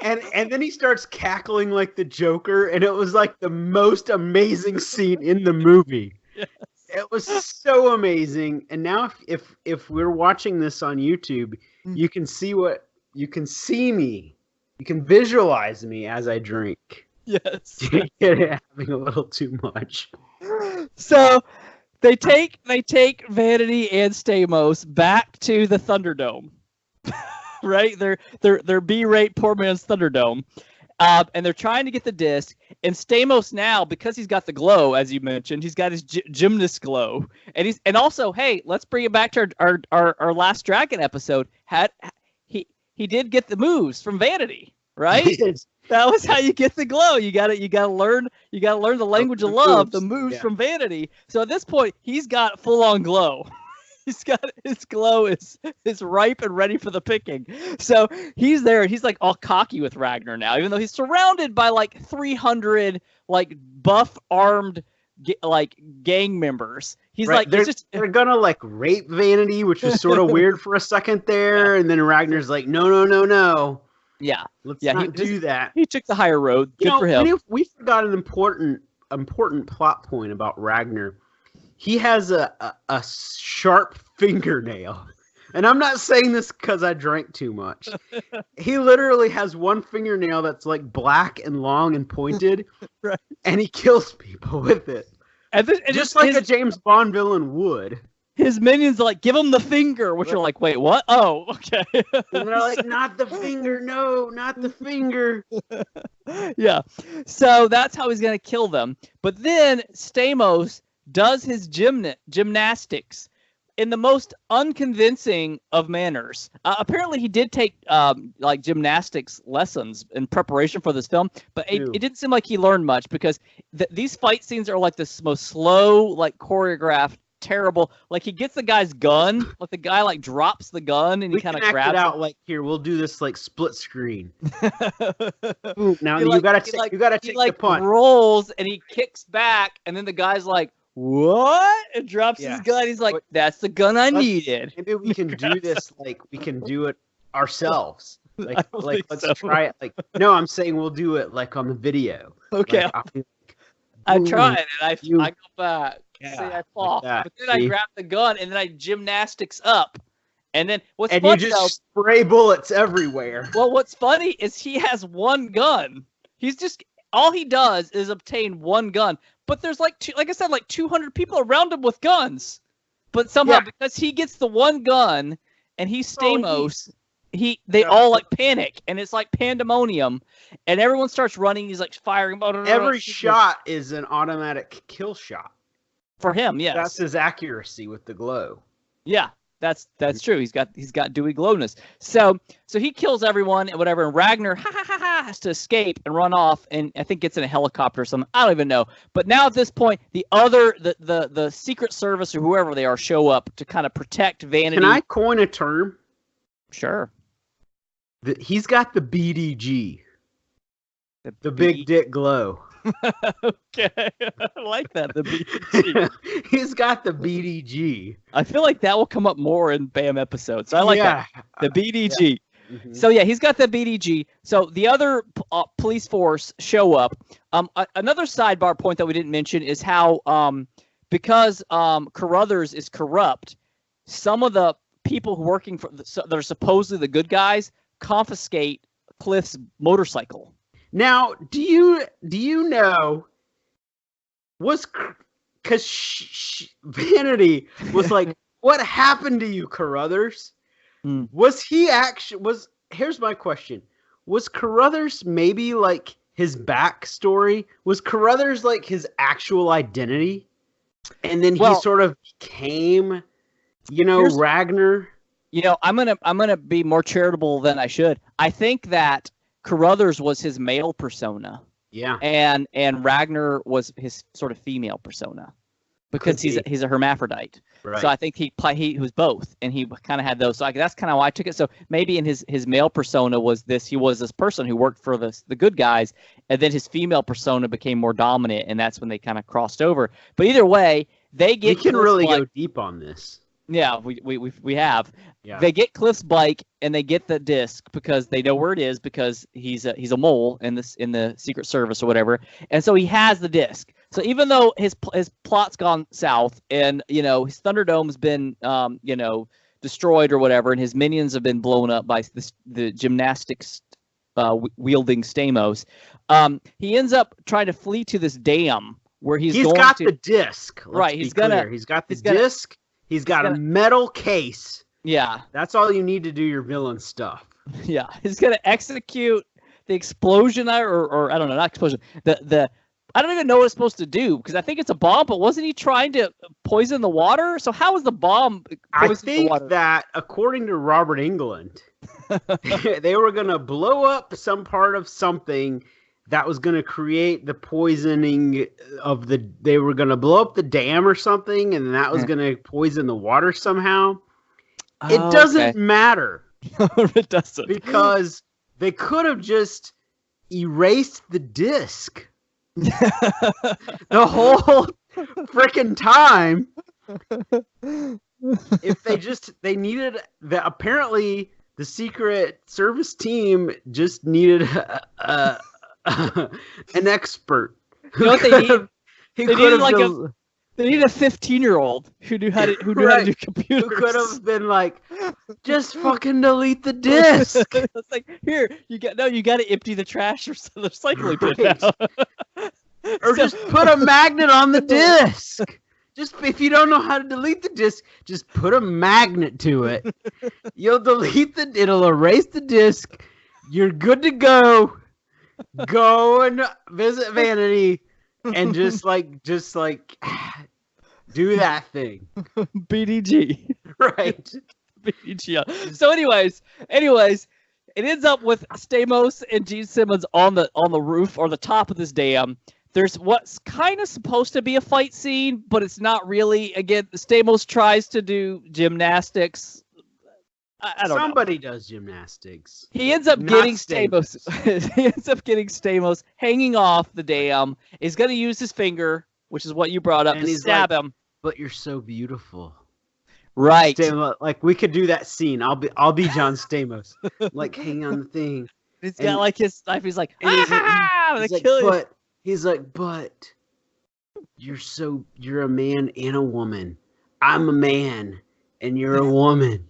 And then he starts cackling like the Joker, and it was like the most amazing scene in the movie. Yes. It was so amazing. And now if we're watching this on YouTube, you can see me. You can visualize me as I drink. Yes. Having a little too much. So they take Vanity and Stamos back to the Thunderdome. Right? They're B-rate poor man's Thunderdome. And they're trying to get the disc. And Stamos now, because he's got the glow, as you mentioned, he's got his gymnast glow. And also, hey, let's bring it back to our Last Dragon episode. He did get the moves from Vanity, right? That was how you get the glow. You gotta learn the language of love, the moves from Vanity. So at this point, he's got full on glow. He's got his glow is ripe and ready for the picking. So he's there, and he's like all cocky with Ragnar now, even though he's surrounded by like 300 like buff armed gang members. He's Right, like, they're gonna like rape Vanity, which was sort of weird for a second there, and then Ragnar's like, no, yeah, let's not do that. He took the higher road. Good for him. We forgot an important plot point about Ragnar. He has a sharp fingernail. And I'm not saying this because I drank too much. He literally has one fingernail that's like black and long and pointed, right. And he kills people with it. And just like a James Bond villain would. His minions are like, give him the finger, which are like, wait, what? Oh, okay. And they're like, not the finger, no, not the finger. Yeah. So that's how he's going to kill them. But then Stamos does his gymnastics in the most unconvincing of manners. Apparently, he did take like gymnastics lessons in preparation for this film, but it didn't seem like he learned much because these fight scenes are like this most slow, like choreographed, terrible. Like he gets the guy's gun, like the guy like drops the gun and he kind of grabs it out. Like here, we'll do this like split screen. Ooh, now you gotta take the punch. Rolls and he kicks back, and then the guy's like, what? And drops his gun. He's like, that's the gun I needed. Maybe we can do this, like, we can do it ourselves. Like let's try it. Like, no, I'm saying we'll do it, like, on the video. Okay. Like, I tried it. I go back. Yeah, see, I fall. Like but then I grab the gun, and then I gymnastics up. And then what's funny, you just spray bullets everywhere. Well, what's funny is he has one gun. All he does is obtain one gun. But there's like 200 people around him with guns. But somehow, because he gets the one gun and he's Stamos, they all like panic and it's like pandemonium and everyone starts running. He's like firing. Every shot is an automatic kill shot. For him, yes. That's his accuracy with the glow. Yeah. That's true. He's got dewy glowness. So he kills everyone and whatever. And Ragnar has to escape and run off, and I think gets in a helicopter or something. I don't even know. But now at this point, the Secret Service or whoever they are show up to kind of protect Vanity. Can I coin a term? Sure. He's got the BDG. The big dick glow. Okay, I like that. The BDG. He's got the BDG. I feel like that will come up more in BAM episodes. I like that. The BDG. Yeah. Mm-hmm. So yeah, he's got the BDG. So the other police force show up. Another sidebar point that we didn't mention is how because Carruthers is corrupt, some of the people who are working for that are supposedly the good guys confiscate Cliff's motorcycle. Now, do you know, because Vanity was like, what happened to you, Carruthers? Was he here's my question. Was Carruthers maybe like his backstory? Was Carruthers like his actual identity? And then he sort of became, Ragnar? I'm gonna be more charitable than I should. I think that Carruthers was his male persona. Yeah. And Ragnar was his sort of female persona. Because he's a hermaphrodite. Right. So I think he was both, and he kind of had those. So that's kind of why I took it. So maybe in his male persona he was this person who worked for the good guys, and then his female persona became more dominant, and that's when they kind of crossed over. But either way, they get. We can really go deep on this. Yeah, we have. Yeah. They get Cliff's bike and they get the disc because they know where it is because he's a mole in the Secret Service or whatever, and so he has the disc. So even though his plot's gone south and his Thunderdome's been destroyed or whatever, and his minions have been blown up by the gymnastics wielding Stamos, he ends up trying to flee to this dam where he's got the disc. Right, he's got the disc. He's got a metal case. Yeah. That's all you need to do your villain stuff. Yeah. He's going to execute the explosion or I don't know, not explosion. I don't even know what it's supposed to do because I think it's a bomb, but wasn't he trying to poison the water? So how was the bomb poisoning the water? I think that according to Robert Englund, they were going to blow up some part of something that was going to create the poisoning of they were going to blow up the dam or something, and that was going to poison the water somehow. It doesn't matter. It doesn't. Because they could have just erased the disc. The freaking time. If they needed apparently the Secret Service team just needed an expert. You know what they need? He They could needed have like been, they need a 15-year-old who knew how to do computers. who could have been like, just fucking delete the disc. It's like, here, you got to empty the trash or the recycling bin Right. now. Or just put a magnet on the disc. Just if you don't know how to delete the disc, just put a magnet to it. You'll it'll erase the disc. You're good to go. Go and visit Vanity and just like do that thing. BDG. Right. BDG. So anyways, it ends up with Stamos and Gene Simmons on the roof or the top of this dam. There's what's kind of supposed to be a fight scene, but it's not really. Again, Stamos tries to do gymnastics. I don't know. Somebody does gymnastics. He ends up Not getting Stamos. Stamos. He ends up getting Stamos hanging off the dam. He's going to use his finger, which is what you brought up, And to he's stab like, him. But you're so beautiful. Right. Stamos, like we could do that scene. I'll be John Stamos. Like hang on the thing. He's got like his knife. He's like, And he's like, I'm he's gonna like, kill you. but he's like, but you're a man and a woman. I'm a man and you're a woman.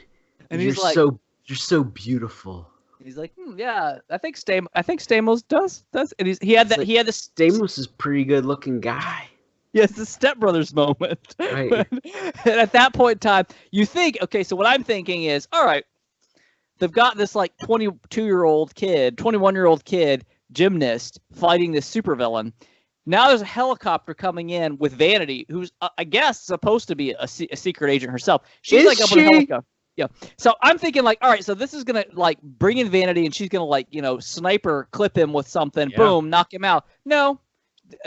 And you're he's like, you're so beautiful. he's like, yeah, I think Stamos does. And he had It's like, the Stamos is a pretty good looking guy. he has the stepbrothers moment. Right. And at that point in time, you think, okay, so what I'm thinking is, all right, they've got this like 21-year-old kid, gymnast, fighting this supervillain. Now there's a helicopter coming in with Vanity, who's, I guess, supposed to be a secret agent herself. She's Is like up in a she? helicopter. Yeah. So I'm thinking like, all right, so this is going to like bring in Vanity and she's going to like, sniper clip him with something. Yeah. Boom, knock him out. No,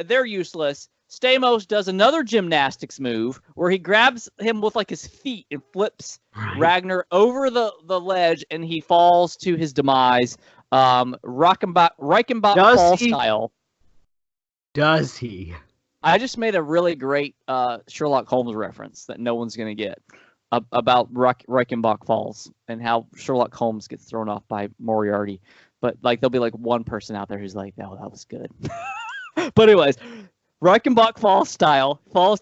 they're useless. Stamos does another gymnastics move where he grabs him with like his feet and flips Ragnar over the ledge, and he falls to his demise. Reichenbach fall style. Does he? I just made a really great Sherlock Holmes reference that no one's gonna get about Reichenbach falls and how Sherlock Holmes gets thrown off by Moriarty. But like there'll be like one person out there who's like, "Oh, that was good." But anyways. Reichenbach falls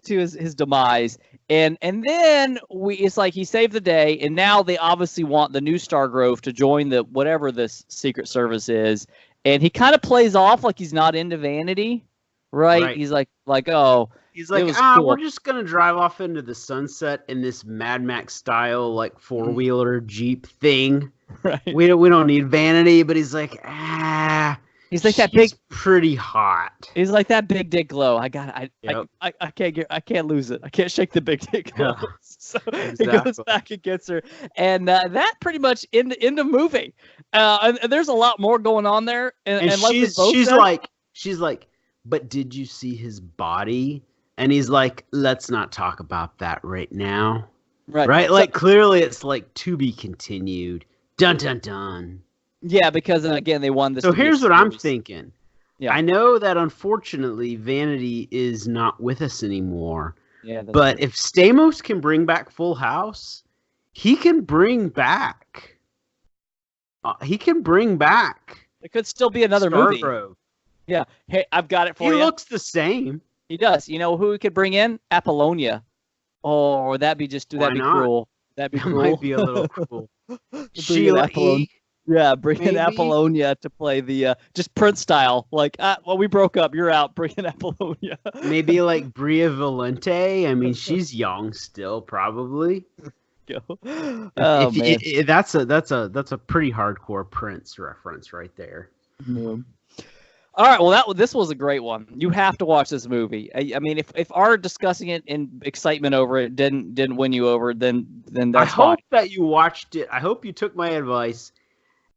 to his demise, and then it's like he saved the day, and now they obviously want the new Stargrove to join the whatever this Secret Service is, and he kind of plays off like he's not into Vanity, right? He's like oh, he's like, cool. We're just gonna drive off into the sunset in this Mad Max style like 4-wheeler Jeep thing. Right. We don't need Vanity, but he's like, He's like that she's big, pretty hot. He's like that big dick glow. I can't lose it. I can't shake the big dick glow. Yeah, So he goes back and gets her, and that pretty much in the movie. And there's a lot more going on there. And like she's like, but did you see his body? And he's like, let's not talk about that right now. Right. Like clearly it's like to be continued. Dun dun dun. Yeah, because again they won this. So here's what I'm thinking. Yeah. I know that unfortunately Vanity is not with us anymore. Yeah. But if Stamos can bring back Full House, he can bring back. It could still be another movie. Stargrove. Yeah. Hey, I've got it for you. He looks the same. He does. You know who we could bring in? Apollonia. Oh, that'd be cruel. That'd be That cruel. might be a little cruel. Sheila E. Yeah, bring in Maybe. Apollonia to play the just Prince style. Like, well, we broke up. You're out. Bring in Apollonia. Maybe like Bria Valente. I mean, she's young still, probably. Man. That's a pretty hardcore Prince reference right there. Mm-hmm. All right. Well, this was a great one. You have to watch this movie. I mean, if our discussing it in excitement over it didn't win you over, then that's I fine. hope that you watched it. I hope you took my advice.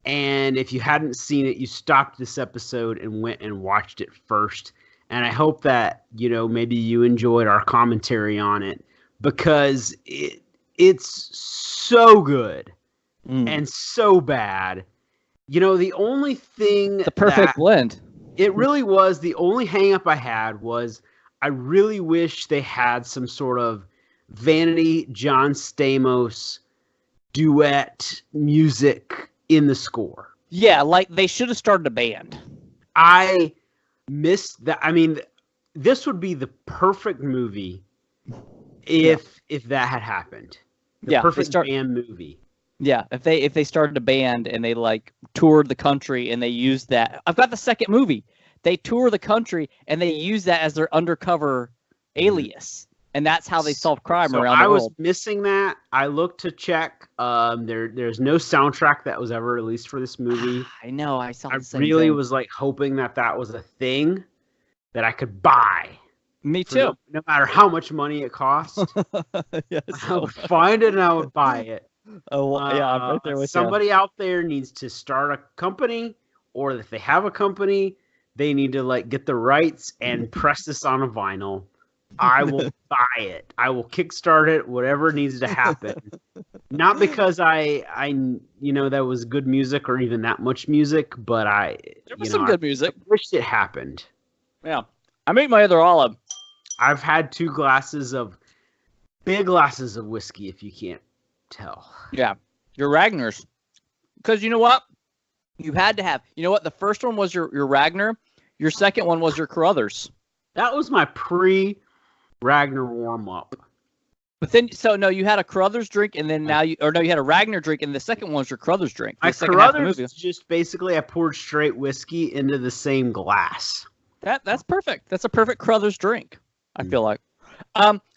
And if you hadn't seen it, you stopped this episode and went and watched it first. And I hope that, maybe you enjoyed our commentary on it because it's so good and so bad. The only thing the perfect blend. It really was. The only hang up I had was I really wish they had some sort of Vanity John Stamos duet music in the score. Yeah, like they should have started a band. I missed that. I mean, this would be the perfect movie if that had happened. The perfect band movie. Yeah, if they started a band and they like toured the country and they used that. I've got the second movie. They tour the country and they use that as their undercover alias. And that's how they solve crime around the world. I was missing that. I looked to check. There's no soundtrack that was ever released for this movie. I know. I saw the same really thing. was like hoping that was a thing that I could buy. Me too. No matter how much money it cost. Yes, I would find it and I would buy it. Oh, yeah, I'm right there with somebody out there needs to start a company, or if they have a company, they need to like get the rights and press this on a vinyl. I will buy it. I will kickstart it, whatever needs to happen. Not because I that was good music or even that much music, but there was some good music. I wished it happened. Yeah. I made my other olive. I've had big glasses of whiskey, if you can't tell. Yeah. Your Ragnar's. Because you know what? You had to have. You know what? The first one was your Ragnar. Your second one was your Carruthers. That was my pre-Ragnar warm-up. But then, you had a Carruthers drink, and then you had a Ragnar drink, and the second one was your Carruthers drink. My Carruthers is just basically I poured straight whiskey into the same glass. That's perfect. That's a perfect Carruthers drink, I feel like.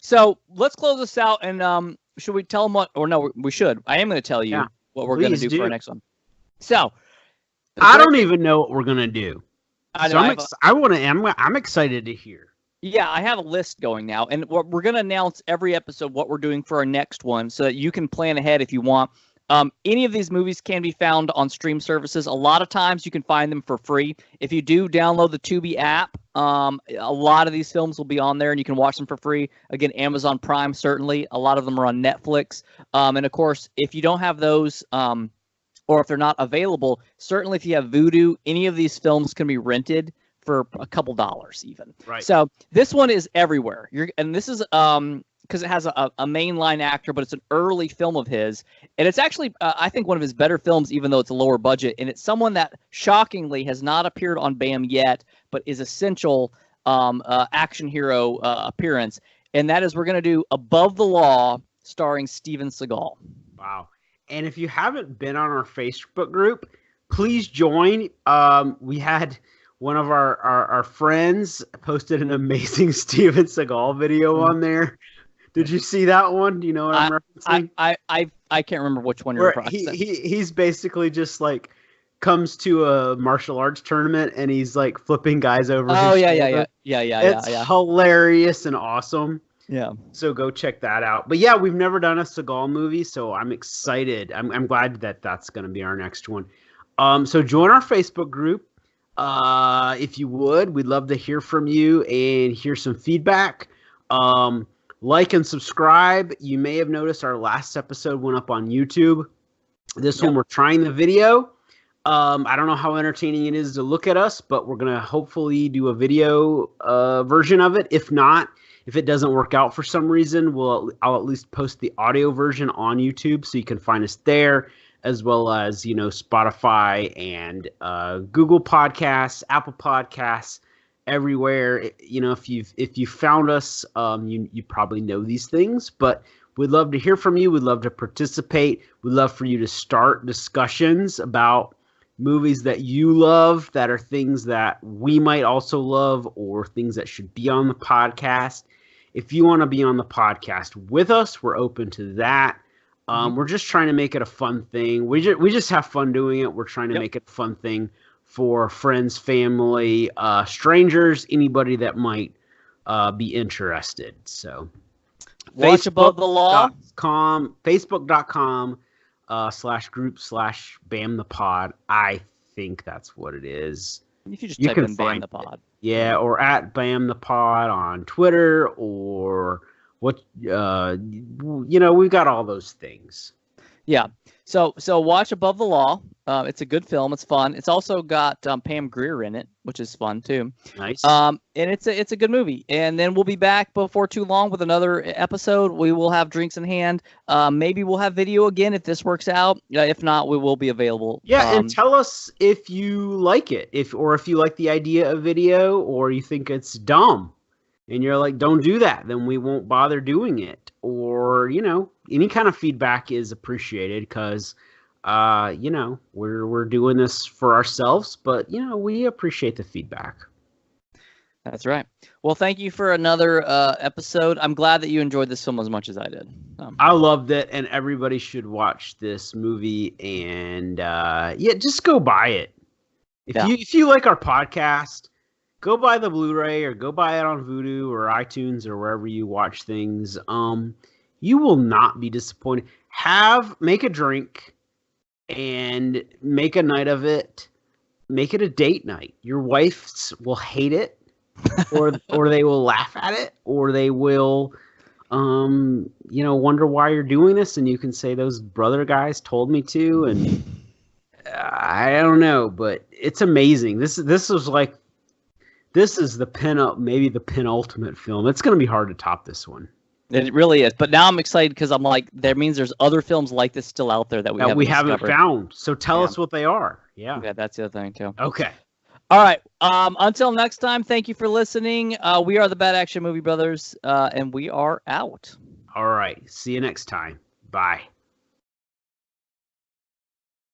So let's close this out, and should we tell them what? Or no, we should. I am going to tell you what we're going to do for our next one. So I don't even know what we're going to do. I know, I'm excited to hear. Yeah, I have a list going now, and we're going to announce every episode what we're doing for our next one, so that you can plan ahead if you want. Any of these movies can be found on stream services. A lot of times you can find them for free. If you do download the Tubi app, a lot of these films will be on there, and you can watch them for free. Again, Amazon Prime, certainly. A lot of them are on Netflix. And, of course, if you don't have those, or if they're not available, certainly if you have Vudu, any of these films can be rented for a couple dollars even. Right. So this one is everywhere. And this is because it has a mainline actor, but it's an early film of his. And it's actually, I think, one of his better films, even though it's a lower budget. And it's someone that, shockingly, has not appeared on BAM yet, but is essential action hero appearance. And that is, we're going to do Above the Law, starring Steven Seagal. Wow. And if you haven't been on our Facebook group, please join. We had one of our friends posted an amazing Steven Seagal video on there. Did you see that one? Do you know what I'm referencing? I can't remember which one you're referencing. He's basically just like comes to a martial arts tournament and he's like flipping guys over. Oh, his yeah. It's hilarious and awesome. Yeah. So go check that out. But yeah, we've never done a Seagal movie, so I'm excited. I'm glad that that's going to be our next one. So join our Facebook group. If you would, we'd love to hear from you and hear some feedback. Like and subscribe. You may have noticed our last episode went up on YouTube. This one, we're trying the video. I don't know how entertaining it is to look at us, but we're going to hopefully do a video version of it. If not, if it doesn't work out for some reason, I'll at least post the audio version on YouTube so you can find us there, as well as, Spotify and Google Podcasts, Apple Podcasts, everywhere. If you found us, you probably know these things, but we'd love to hear from you. We'd love to participate. We'd love for you to start discussions about movies that you love, that are things that we might also love, or things that should be on the podcast. If you want to be on the podcast with us, we're open to that. We're just trying to make it a fun thing. We just have fun doing it. We're trying to make it a fun thing for friends, family, strangers, anybody that might be interested. So Watch Above the Law. Facebook.com/group/BAMThePod. I think that's what it is. If you just type in BAM the Pod. Yeah, or at BAM the Pod on Twitter, or what we've got all those things. Yeah. So watch Above the Law. It's a good film. It's fun. It's also got Pam Grier in it, which is fun too. Nice. And it's a good movie. And then we'll be back before too long with another episode. We will have drinks in hand. Maybe we'll have video again if this works out. If not, we will be available. Yeah, and tell us if you like it, if you like the idea of video, or you think it's dumb, and you're like, don't do that, then we won't bother doing it. Or any kind of feedback is appreciated, because we're doing this for ourselves, but we appreciate the feedback. That's right. Well, thank you for another episode. I'm glad that you enjoyed this film as much as I did. I loved it, and everybody should watch this movie. And just go buy it. If you like our podcast, go buy the Blu-ray or go buy it on Vudu or iTunes or wherever you watch things. You will not be disappointed. Make a drink and make a night of it. Make it a date night. Your wife will hate it, or they will laugh at it, or they will wonder why you're doing this, and you can say those brother guys told me to, and I don't know, but it's amazing. This is the maybe the penultimate film. It's going to be hard to top this one. It really is. But now I'm excited because I'm like, that means there's other films like this still out there that we haven't found. So tell us what they are. Yeah. Yeah, that's the other thing too. Okay. All right. Until next time, thank you for listening. We are the Bad Action Movie Brothers, and we are out. All right. See you next time. Bye.